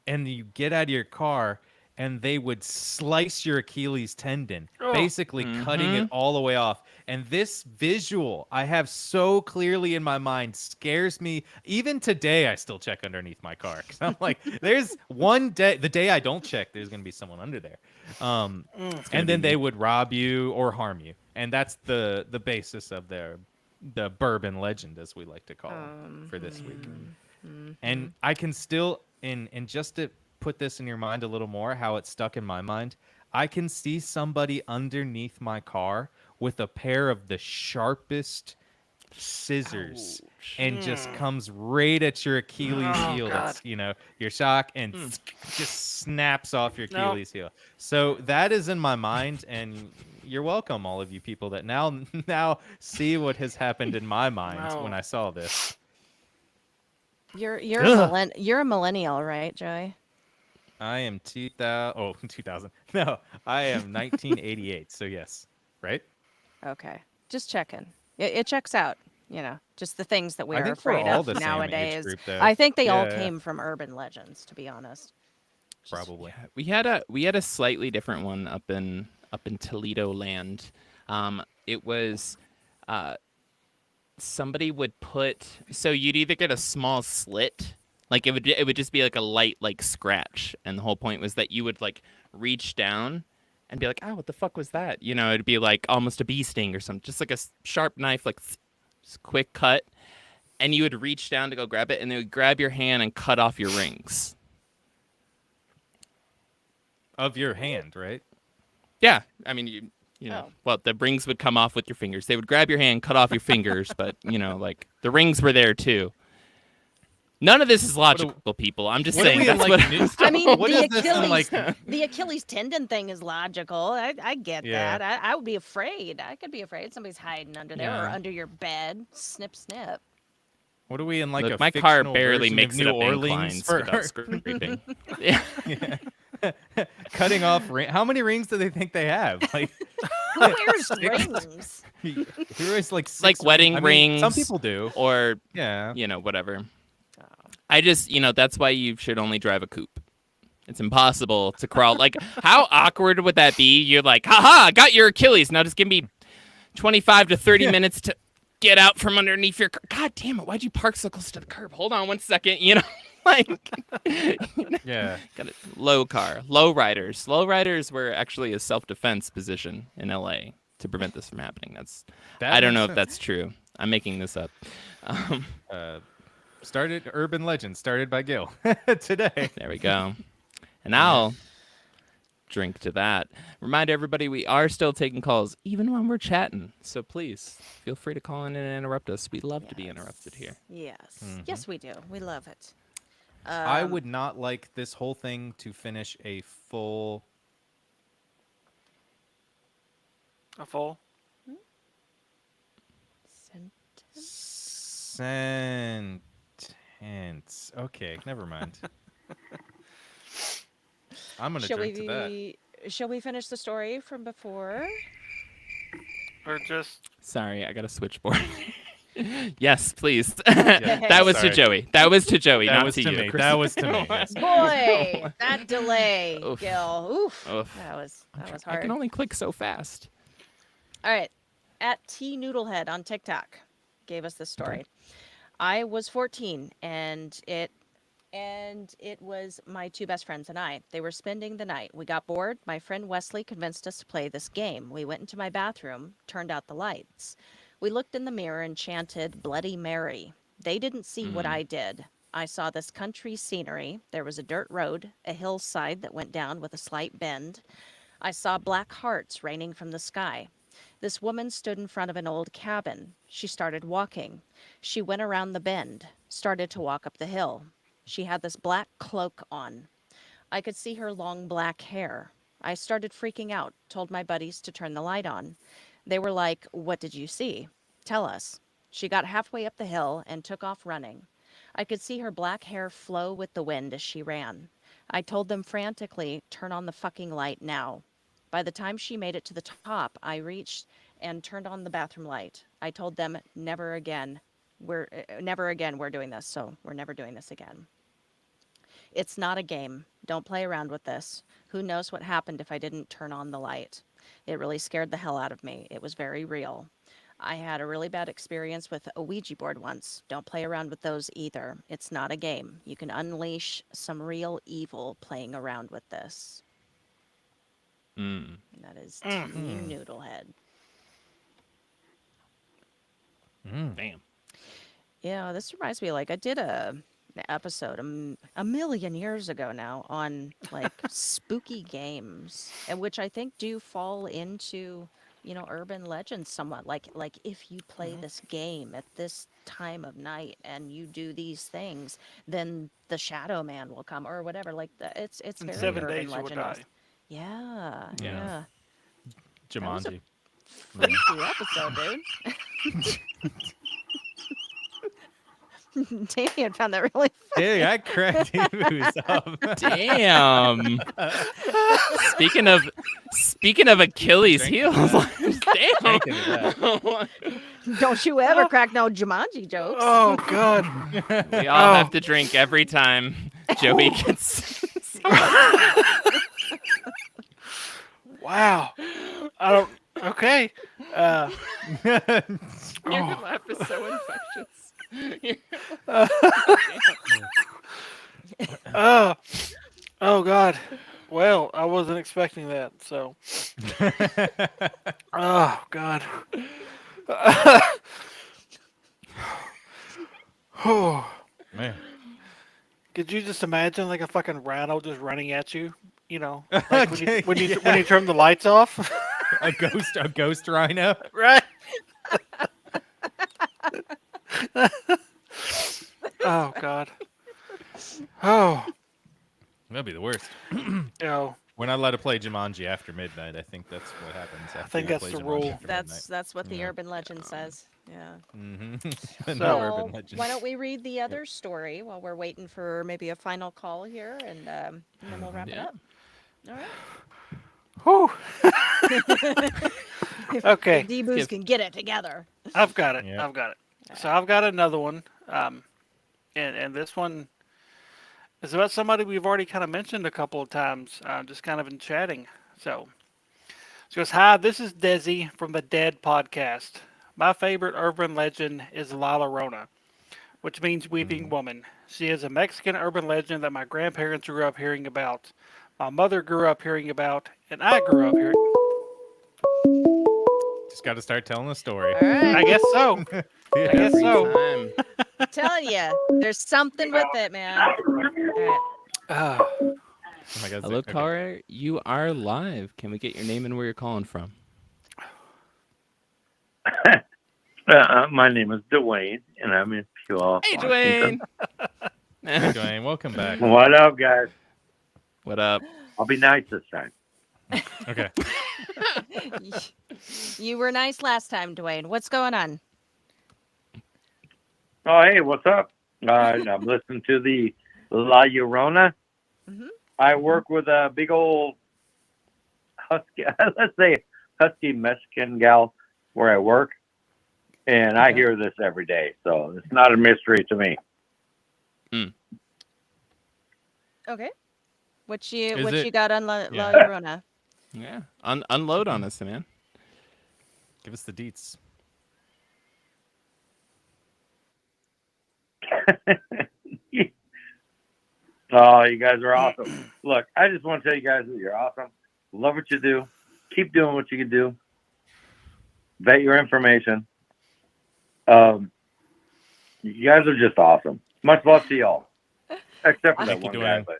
and you get out of your car and they would slice your Achilles tendon, Oh. basically cutting it all the way off. And this visual I have so clearly in my mind scares me. Even today, I still check underneath my car because I'm like, there's one day, the day I don't check, there's going to be someone under there. And then they would rob you or harm you. And that's the basis of the Bourbon legend, as we like to call it, for this week. And I can still, and just to put this in your mind a little more, how it stuck in my mind, I can see somebody underneath my car with a pair of the sharpest scissors and just comes right at your Achilles heel. That's, you know, your shock, and just snaps off your Achilles heel. So that is in my mind, and you're welcome, all of you people that now see what has happened in my mind when I saw this. You're a millennial, right, Joey? I am 2000. No, I am 1988. So yes, right? Okay, just checking. It checks out. You know, just the things that we I are think we're afraid all of the same age nowadays. group, though. I think they all Yeah. came from urban legends, to be honest. Probably. We had a slightly different one up in Toledo land. It was somebody would put, so you'd either get a small slit, like it would just be like a light like scratch, and the whole point was that you would like reach down and be like, oh, what the fuck was that? You know, it'd be like almost a bee sting or something, just like a sharp knife, like just quick cut, and you would reach down to go grab it, and they would grab your hand and cut off your rings. Of your hand, right? Yeah, I mean, you know, well, the rings would come off with your fingers. They would grab your hand, cut off your fingers, but you know, like the rings were there too. None of this is logical, people. I'm just saying that's what. I mean, What is this in, like- the Achilles tendon thing is logical. I get Yeah. that. I would be afraid. I could be afraid somebody's hiding under there or Yeah. under your bed. Snip, snip. What are we in, like Look, a my car fictional barely version makes of it New up Orleans inclines for without scraping. Yeah. cutting off how many rings do they think they have? Like, Who wears rings? who wears like six Like wedding rings? I mean, some rings people do. Or Yeah. you know, whatever. I just, you know, that's why you should only drive a coupe. It's impossible to crawl. Like, how awkward would that be? You're like, haha, I got your Achilles. Now just give me 25 to 30 minutes to get out from underneath your car. God damn it. Why'd you park so close to the curb? Hold on one second. You know, like, Yeah. got a low car. Low riders. Low riders were actually a self-defense position in LA to prevent this from happening. That I don't know makes if that's true. I'm making this up. Urban legend started by Gil today. There we go. And I'll drink to that. Remind everybody we are still taking calls, even when we're chatting. So please feel free to call in and interrupt us. We love to be interrupted here. Yes. Yes, we do. We love it. I would not like this whole thing to finish a full. A full? Sentence. Okay, never mind. I'm gonna drink to that. Shall we finish the story from before? Or just Sorry, I got a switchboard. Yes, please. Yeah, That was sorry. to Joey. That was to Joey, That not was to to you. me. Chris. That was to me. Yes. Boy, that delay, Oof. Gil. Oof. Oof. That was I hard. can only click so fast. All right. At T Noodlehead on TikTok gave us this story. I was 14 and it was my two best friends and I. They were spending the night. We got bored. My friend Wesley convinced us to play this game. We went into my bathroom, turned out the lights. We looked in the mirror and chanted Bloody Mary. They didn't see what I did. I saw this country scenery. There was a dirt road, a hillside that went down with a slight bend. I saw black hearts raining from the sky. This woman stood in front of an old cabin. She started walking. She went around the bend, started to walk up the hill. She had this black cloak on. I could see her long black hair. I started freaking out, told my buddies to turn the light on. They were like, "What did you see? Tell us." She got halfway up the hill and took off running. I could see her black hair flow with the wind as she ran. I told them frantically, turn on the fucking light now. By the time she made it to the top, I reached and turned on the bathroom light. I told them, never again. Never again we're doing this, so we're never doing this again. It's not a game. Don't play around with this. Who knows what happened if I didn't turn on the light? It really scared the hell out of me. It was very real. I had a really bad experience with a Ouija board once. Don't play around with those either. It's not a game. You can unleash some real evil playing around with this. Mm. And that is Team Noodlehead. Damn. Yeah, this reminds me, like, I did an episode a million years ago now on, like, spooky games, and which I think do fall into, you know, urban legends somewhat. Like if you play this game at this time of night and you do these things, then the Shadow Man will come or whatever. Like, it's In very 7 urban days you will legend. die. Yeah, Yeah. yeah. was a- Jumanji. Freaky episode, dude. Damien found that really funny. Hey, I cracked you up. Damn. Speaking of Achilles Drink heels, damn. Drink into that. Don't you ever crack no Jumanji jokes. Oh God. We all have to drink every time Joey gets. Wow. I don't. Okay. Your laugh is so infectious. Oh God. Well, I wasn't expecting that. So. Oh God. Oh. Man. Could you just imagine like a fucking rhino just running at you? You know, like when you turn the lights off. A ghost rhino. Right. Oh God. Oh. That'd be the worst. No. We're not allowed to play Jumanji after midnight. I think that's what happens. After think you that's play the Jumanji rule. after That's what the Yeah. urban legend says. Yeah. midnight. So- No urban So legend. why don't we read the other story while we're waiting for maybe a final call here, and then we'll wrap it Yeah. up. All right. Whew. Okay. D-Boos Give- can get it together. I've got it. Yeah. I've got it. So I've got another one. And this one is about somebody we've already kind of mentioned a couple of times, just kind of in chatting. So she goes, "Hi, this is Desi from the Dead podcast. My favorite urban legend is La Llorona, which means weeping woman. She is a Mexican urban legend that my grandparents grew up hearing about. My mother grew up hearing about, and I grew up hearing. Just got to start telling the story. All right. I guess so. I guess so. Time. I'm telling you, there's something with it, man. All right. Oh my God. Hello, okay. caller. You are live. Can we get your name and where you're calling from? My name is Dwayne, and I'm in Puyallup. Hey, Washington. Dwayne. Hey, Dwayne, welcome back. What up, guys? What up? I'll be nice this time. Okay. You were nice last time, Dwayne. What's going on? Oh, hey, what's up? I'm listening to the La Llorona. Mhm. I work with a big old husky, let's say husky Mexican gal where I work, and I hear this every day, so it's not a mystery to me. Okay. What Is you it- got on La Yeah. Llorona? Yeah. Unload on us, man. Give us the deets. Oh, you guys are awesome. Look, I just want to tell you guys that you're awesome. Love what you do. Keep doing what you can do. Vet your information. You guys are just awesome. Much love to y'all. Except for that Thank you, one guy, Dwayne. but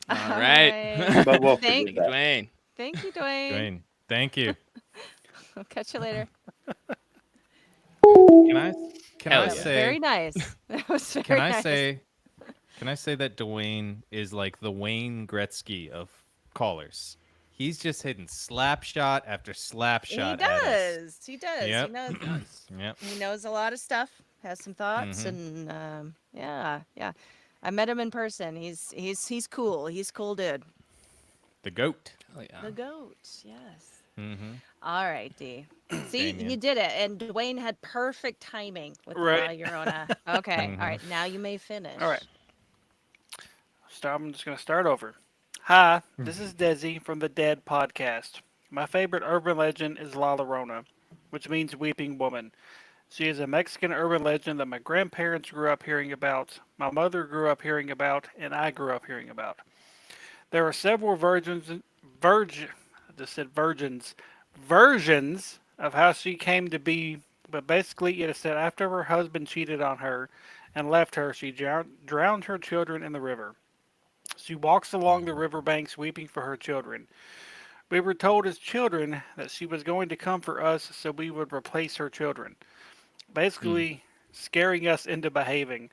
All right. but we'll Thank forgive that. Dwayne. Thank you, Dwayne. Dwayne, thank you. I'll catch you later. Can I Hell yeah. say Very nice. That was very Can I nice. say that Dwayne is like the Wayne Gretzky of callers? He's just hitting slap shot after slap He shot at us. does. He does. Yep. He knows. Yep. He knows a lot of stuff. Has some thoughts, Mhm. and Yeah, yeah. I met him in person. He's cool. He's cool dude. The goat. Oh yeah. The goat. Yes. Mm-hmm. All right, D. See, Damien. you did it, and Dwayne had perfect timing with the La Right. Llorona. Okay, Mhm. all right. Now you may finish. All right. I'm just going to start over. Hi, this is Desi from the Dead podcast. My favorite urban legend is La Llorona, which means weeping woman. She is a Mexican urban legend that my grandparents grew up hearing about, my mother grew up hearing about, and I grew up hearing about. There are several I just said virgins, versions of how she came to be, but basically it is said after her husband cheated on her and left her, she drowned her children in the river. She walks along the river banks weeping for her children. We were told as children that she was going to come for us so we would replace her children, basically scaring us into behaving.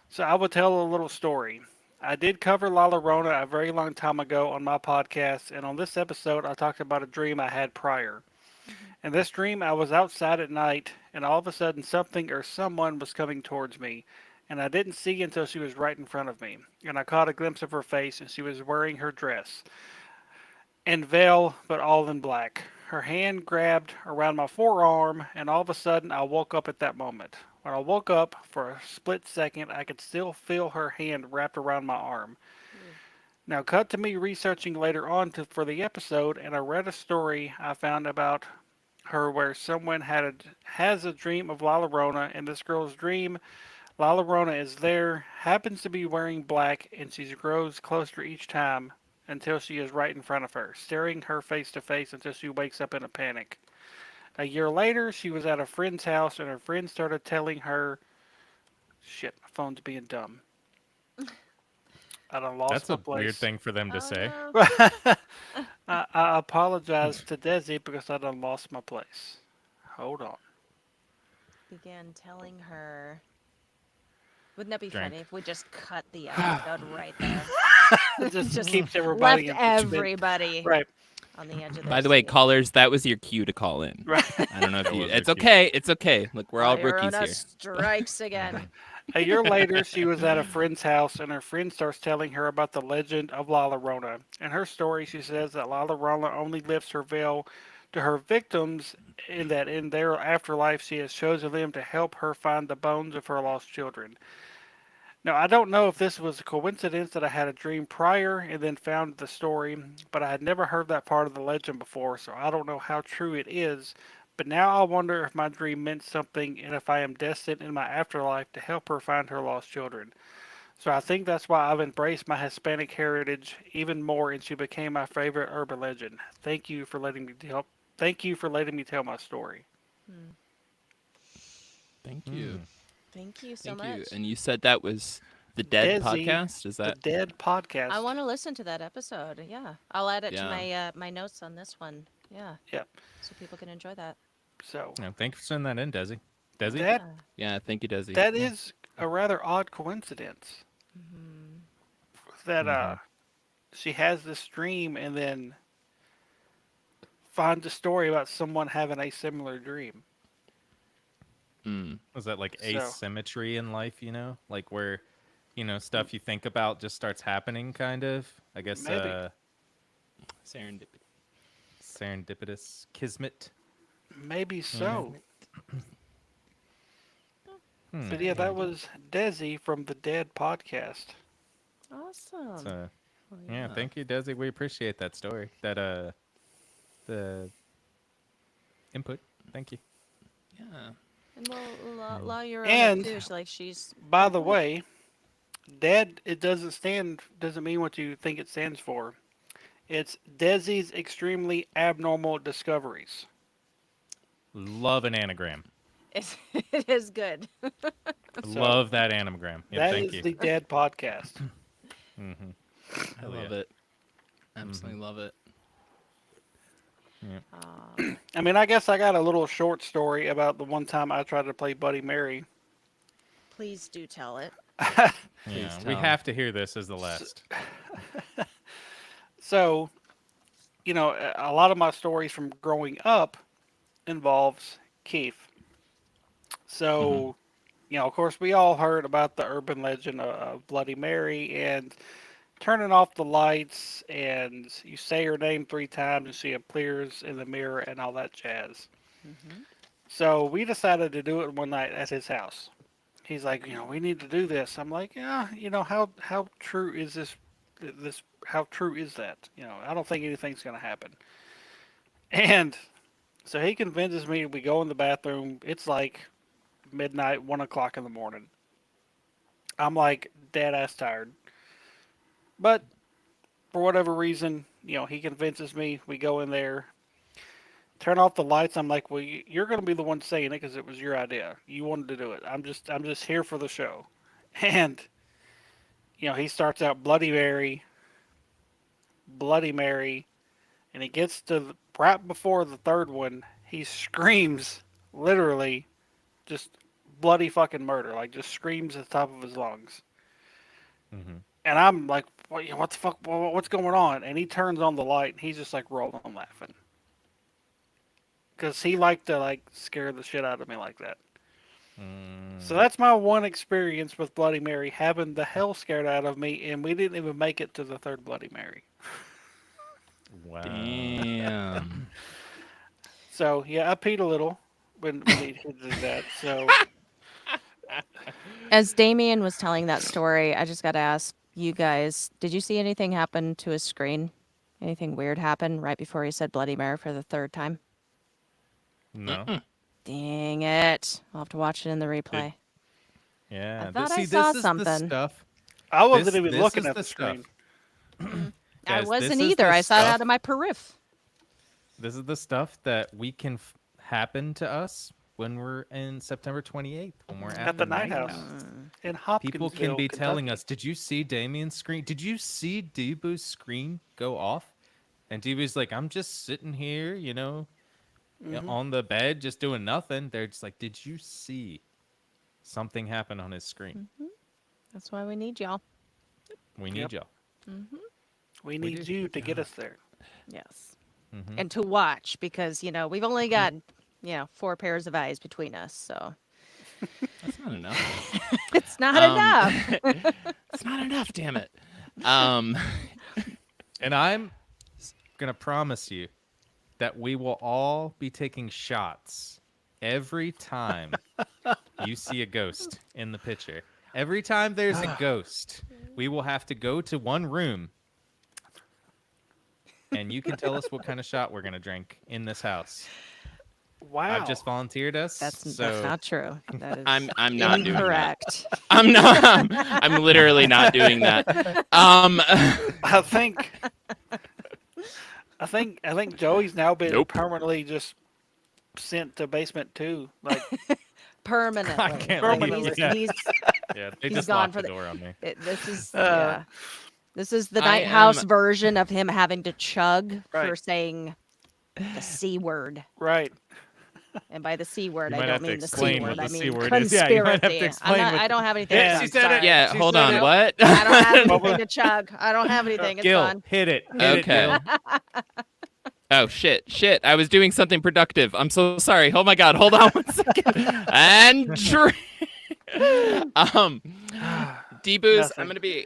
So I will tell a little story. I did cover La Llorona a very long time ago on my podcast, and on this episode I talked about a dream I had prior. In this dream I was outside at night, and all of a sudden something or someone was coming towards me, and I didn't see until she was right in front of me, and I caught a glimpse of her face, and she was wearing her dress and veil, but all in black. Her hand grabbed around my forearm, and all of a sudden I woke up at that moment. When I woke up, for a split second, I could still feel her hand wrapped around my arm. Now, cut to me researching later on for the episode, and I read a story I found about her where someone has a dream of La Llorona, and this girl's dream, La Llorona is there, happens to be wearing black, and she grows closer each time until she is right in front of her, staring her face to face until she wakes up in a panic. A year later, she was at a friend's house, and her friend started telling her, shit, my phone's being dumb. I done lost That's my a place. weird thing for them to Oh, say. no. I apologize to Desi because I done lost my place. Hold on. Began telling her. Wouldn't that be Drank. funny if we just cut the episode right there? It just, Just keeps everybody Left in suspense. everybody Right. on the edge of their By the way, seat. callers, that was your cue to call in. Right. I don't know if That you. was your It's cue. okay. It's okay. Look, we're all La rookies Llorona here. strikes again. A year later, she was at a friend's house, and her friend starts telling her about the legend of La Llorona. In her story, she says that La Llorona only lifts her veil to her victims, and that in their afterlife, she has chosen them to help her find the bones of her lost children. Now, I don't know if this was a coincidence that I had a dream prior and then found the story, but I had never heard that part of the legend before, so I don't know how true it is. But now I wonder if my dream meant something and if I am destined in my afterlife to help her find her lost children. So I think that's why I've embraced my Hispanic heritage even more, and she became my favorite urban legend. Thank you for letting me tell. Thank you for letting me tell my story. Thank you. Thank you so Thank much. you. And you said that was the Dead Desi, podcast? Is The that? Dead podcast. I want to listen to that episode. Yeah, I'll add it to Yeah. my notes on this one. Yeah, Yep. so people can enjoy that. So Yeah, thank you for sending that in, Desi. Desi? that Yeah. Thank you, Desi. that is a rather odd coincidence. That she has this dream and then finds a story about someone having a similar dream. Mm. Was that like So- asymmetry in life, Like where, stuff you think about just starts happening, kind of? I guess Maybe. Serendipity. serendipitous kismet. Maybe so. Hmm. But yeah, that was Desi from the Dead podcast. Awesome. So, Well, yeah, thank you, Desi. We appreciate that story. That the input. Thank you. Yeah. And well, La Llorona And- too. She's By the way, Dead it doesn't mean what you think it stands for. It's Desi's Extremely Abnormal Discoveries. Love an anagram. it is good. Love that anagram. Yeah, That thank is you. the Dead podcast. Mm-hmm. I Hell love yeah. it. Absolutely love it. I mean, I guess I got a little short story about the one time I tried to play Buddy Mary. Please do tell it. Yeah, Please we tell. have to hear this as the last. So, a lot of my stories from growing up involves Keith. So, of course, we all heard about the urban legend of Bloody Mary and turning off the lights, and you say her name 3 times and she appears in the mirror and all that jazz. So we decided to do it one night at his house. He's like, we need to do this. I'm like, yeah, how true is this? How true is that? I don't think anything's gonna happen. And so he convinces me. We go in the bathroom. It's like midnight, 1 o'clock in the morning. I'm like dead ass tired. But for whatever reason, he convinces me. We go in there, turn off the lights. I'm like, well, you're going to be the one saying it because it was your idea. You wanted to do it. I'm just here for the show. And he starts out Bloody Mary, and he gets to right before the third one. He screams, literally, just bloody fucking murder. Like just screams at the top of his lungs. And I'm like, what the fuck? What's going on? And he turns on the light, and he's just like rolling laughing. Because he liked to scare the shit out of me like that. So that's my one experience with Bloody Mary, having the hell scared out of me, and we didn't even make it to the third Bloody Mary. Wow. Damn. So yeah, I peed a little when he did that. So As Damien was telling that story, I just got to ask you guys, did you see anything happen to his screen? Anything weird happen right before he said Bloody Mary for the third time? No. Dang it. I'll have to watch it in the replay. Yeah. I thought see, I saw this is something. the stuff. I wasn't This even looking is at the the screen. I Guys, wasn't this is either. the I saw it stuff- out of my periph. This is the stuff that we can happen to us when we're in September 28th, when we're At the Night House in Hopkinsville, People can be telling Kentucky. us, did you see Damien's screen? Did you see Deebu's screen go off? And Deebu's like, I'm just sitting here, on the bed, just doing nothing. They're just like, did you see something happen on his screen? That's why we need y'all. We need y'all. We need you to get us there. Yes. And to watch because, we've only got, 4 pairs of eyes between us. So That's not enough. it's not enough. It's not enough, damn it. And I'm going to promise you that we will all be taking shots every time you see a ghost in the picture. Every time there's a ghost, we will have to go to one room and you can tell us what kind of shot we're going to drink in this house. Wow. I've just volunteered us. That's so not true. That is I'm not doing that. incorrect. I'm not. I'm literally not doing that. I think Joey's now been Nope. permanently just sent to basement 2. Like Permanently. I can't Permanently. leave. Yeah. He's, Yeah, they He's just gone locked for the the- door on me. this is Uh, This is the I Night House am- version of him having to chug for Right. saying the C word. right. And by the C word, You I might don't have to mean the C explain word. what I the C mean word is. Yeah, you might have to conspiracy. explain what I don't have anything. Yeah, done, she said it. sorry. Yeah, She hold said on. it. What? I don't have anything to chug. I don't have anything. It's Gil, gone. hit it. Hit Okay. it, Gil. Oh shit! I was doing something productive. I'm so sorry. Oh my god! Hold on 1 second. And drink. D-Booze, Nothing. I'm gonna be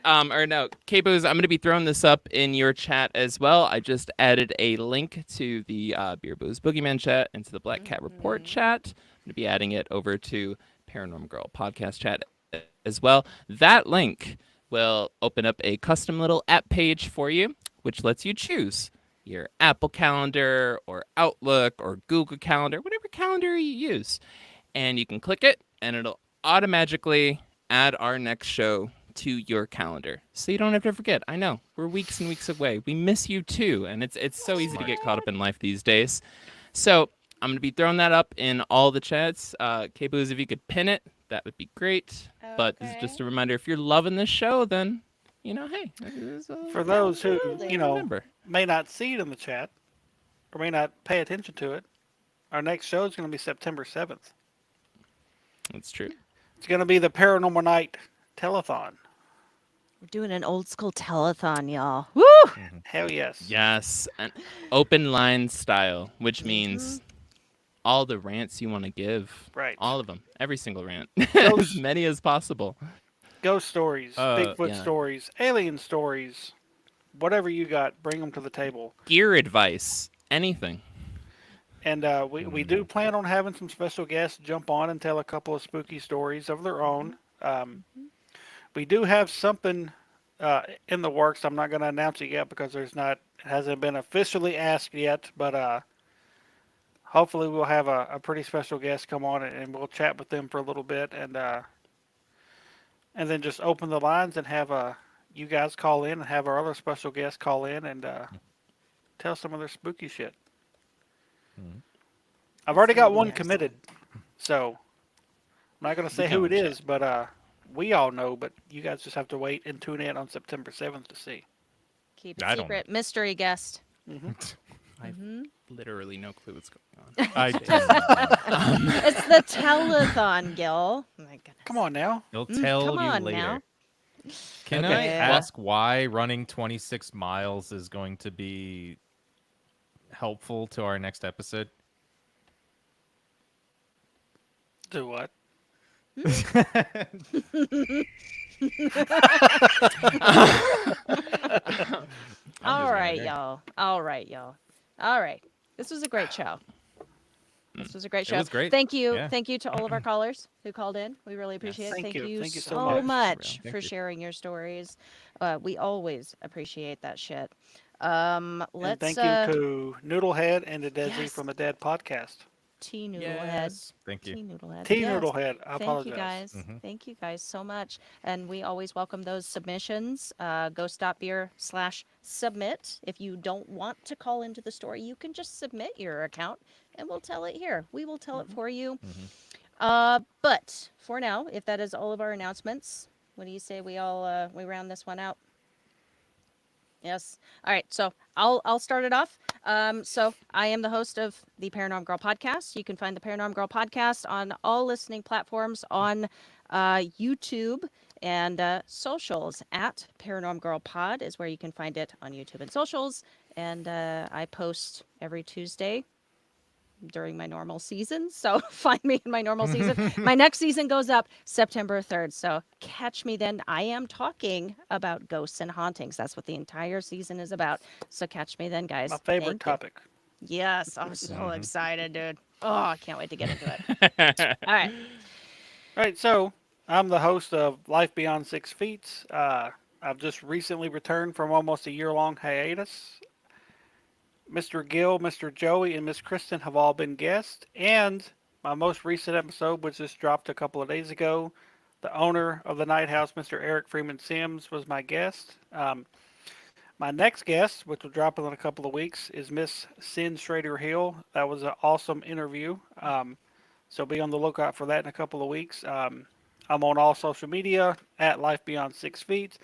K-Booze, I'm gonna be throwing this up in your chat as well. I just added a link to the Beer Booze Boogeyman chat and to the Black Cat Report chat. I'm gonna be adding it over to Paranormal Girl podcast chat as well. That link will open up a custom little app page for you, which lets you choose your Apple Calendar or Outlook or Google Calendar, whatever calendar you use. And you can click it and it'll automatically add our next show to your calendar. So you don't have to forget. I know, we're weeks and weeks away. We miss you too. And it's so easy to get caught up in life these days. So I'm going to be throwing that up in all the chats. K-Booze, if you could pin it, that would be great. But this is just a reminder, if you're loving this show, then, hey. For those who, remember. may not see it in the chat or may not pay attention to it, our next show is going to be September 7th. That's true. It's going to be the Paranormal Night Telethon. We're doing an old school telethon, y'all. Woo! Hell yes. Yes, an open line style, which means all the rants you want to give. Right. All of them. Every single rant. Ghost- As many as possible. Ghost stories, Bigfoot yeah. stories, alien stories, whatever you got, bring them to the table. Gear advice. Anything. And we do plan on having some special guests jump on and tell a couple of spooky stories of their own. We do have something in the works. I'm not going to announce it yet because it hasn't been officially asked yet. But hopefully we'll have a pretty special guest come on and we'll chat with them for a little bit and then just open the lines and have you guys call in and have our other special guests call in and tell some of their spooky shit. I've already got one committed, so I'm not going to say who it is, but we all know, but you guys just have to wait and tune in on September 7th to see. Keep it I don't secret. Mystery guest. I have literally no clue what's going on. I do. It's the telethon, Gil. Oh my goodness. Come on now. He'll tell come you on later. now. Can Okay. I Yeah. ask why running 26 miles is going to be helpful to our next episode? Do what? All right, y'all. All right, y'all. All right. This was a great show. This was a great show. was great. Thank you. Yeah. Thank you to all of our callers who called in. We really appreciate it. Thank you. Thank you so so much. much Thank for you. sharing your stories. We always appreciate that shit. And Let's thank you to Noodlehead and to Desi yes. from the Dad Podcast. T Noodlehead. Yes. Thank you. T Noodlehead. T yes. Noodlehead. I Thank apologize. you guys. Mhm. Thank you guys so much. And we always welcome those submissions. Ghost.beer/submit. If you don't want to call into the story, you can just submit your account and we'll tell it here. We will tell it for you. But for now, if that is all of our announcements, what do you say we all we round this one out? Yes. All right. So I'll start it off. So I am the host of the Paranormal Girl podcast. You can find the Paranormal Girl podcast on all listening platforms on YouTube and socials at Paranormal Girl Pod is where you can find it on YouTube and socials. And I post every Tuesday during my normal season. So find me in my normal season. My next season goes up September 3rd. So catch me then. I am talking about ghosts and hauntings. That's what the entire season is about. So catch me then, guys. My favorite Thank you. topic. Yes. I'm so excited, dude. Oh, I can't wait to get into it. All right. All right, so I'm the host of Life Beyond 6 Feet. I've just recently returned from almost a year-long hiatus. Mr. Gill, Mr. Joey, and Miss Kristen have all been guests. And my most recent episode, which just dropped a couple of days ago, the owner of the Night House, Mr. Eric Freeman Sims, was my guest. My next guest, which will drop in a couple of weeks, is Miss Sin Schrader Hill. That was an awesome interview. So be on the lookout for that in a couple of weeks. I'm on all social media at Life Beyond 6 Feet.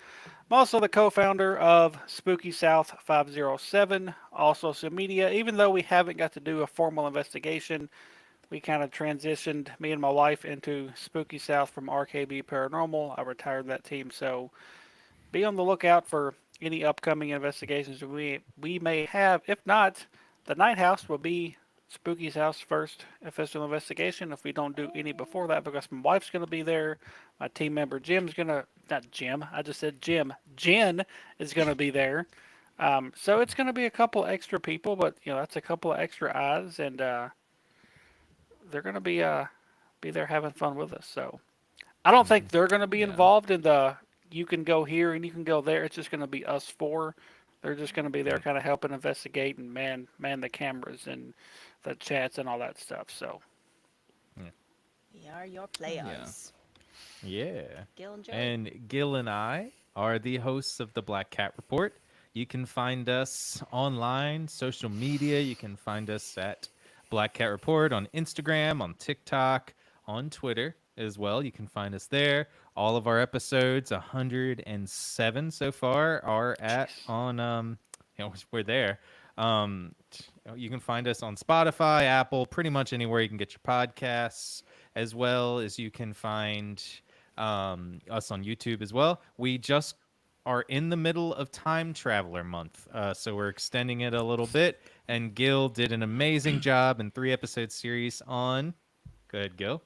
I'm also the co-founder of Spooky South 507, all social media. Even though we haven't got to do a formal investigation, we kind of transitioned, me and my wife, into Spooky South from RKB Paranormal. I retired that team, so be on the lookout for any upcoming investigations we may have. If not, the Night House will be Spooky's House first official investigation if we don't do any before that, because my wife's going to be there. My team member Jim's going to, not Jim, I just said Jim. Jen is going to be there. So it's going to be a couple extra people, but that's a couple of extra eyes, and they're going to be there having fun with us. So I don't think they're going to be involved in the you can go here and you can go there. It's just going to be us four. They're just going to be there kind of helping investigate and man the cameras and the chats and all that stuff. So We are your players. Yeah. Gil and Joey. And Gil and I are the hosts of the Black Cat Report. You can find us online, social media. You can find us at Black Cat Report on Instagram, on TikTok, on Twitter as well. You can find us there. All of our episodes, 107 so far, are we're there. You can find us on Spotify, Apple, pretty much anywhere you can get your podcasts, as well as you can find us on YouTube as well. We just are in the middle of Time Traveler Month, so we're extending it a little bit, and Gil did an amazing job in 3-episode series on. Go ahead, Gil.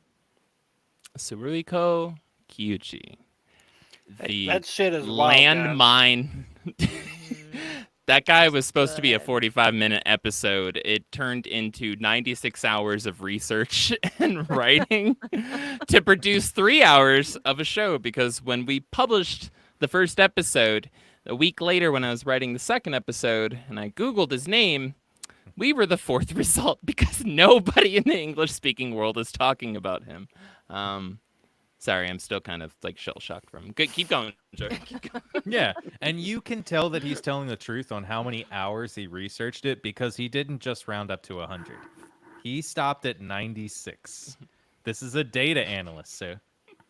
Suruiko Kyuchi. Hey, The that shit is wild, guys. landmine. That guy was supposed to be a good. 45-minute episode. It turned into 96 hours of research and writing to produce 3 hours of a show, because when we published the first episode, a week later when I was writing the second episode and I Googled his name, we were the 4th result because nobody in the English-speaking world is talking about him. Sorry, I'm still kind of like shell-shocked from him. Good, keep going, Joe. Keep going. Yeah, and you can tell that he's telling the truth on how many hours he researched it, because he didn't just round up to 100. He stopped at 96. This is a data analyst, so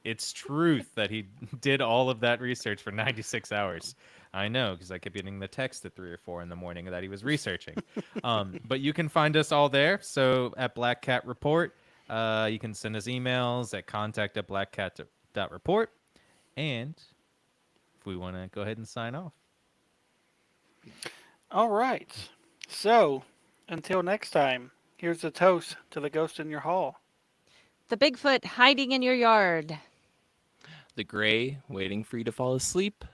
it's truth that he did all of that research for 96 hours. I know, because I kept getting the text at 3 or 4 in the morning that he was researching. But you can find us all there. So at Black Cat Report, you can send us emails at contact@blackcat.report. And if we want to go ahead and sign off. All right. So, until next time, here's a toast to the ghost in your hall. The Bigfoot hiding in your yard. The gray waiting for you to fall asleep.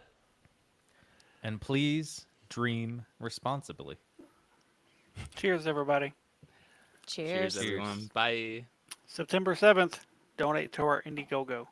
And please dream responsibly. Cheers, everybody. Cheers. Cheers, everyone. Bye. September 7th, donate to our Indiegogo.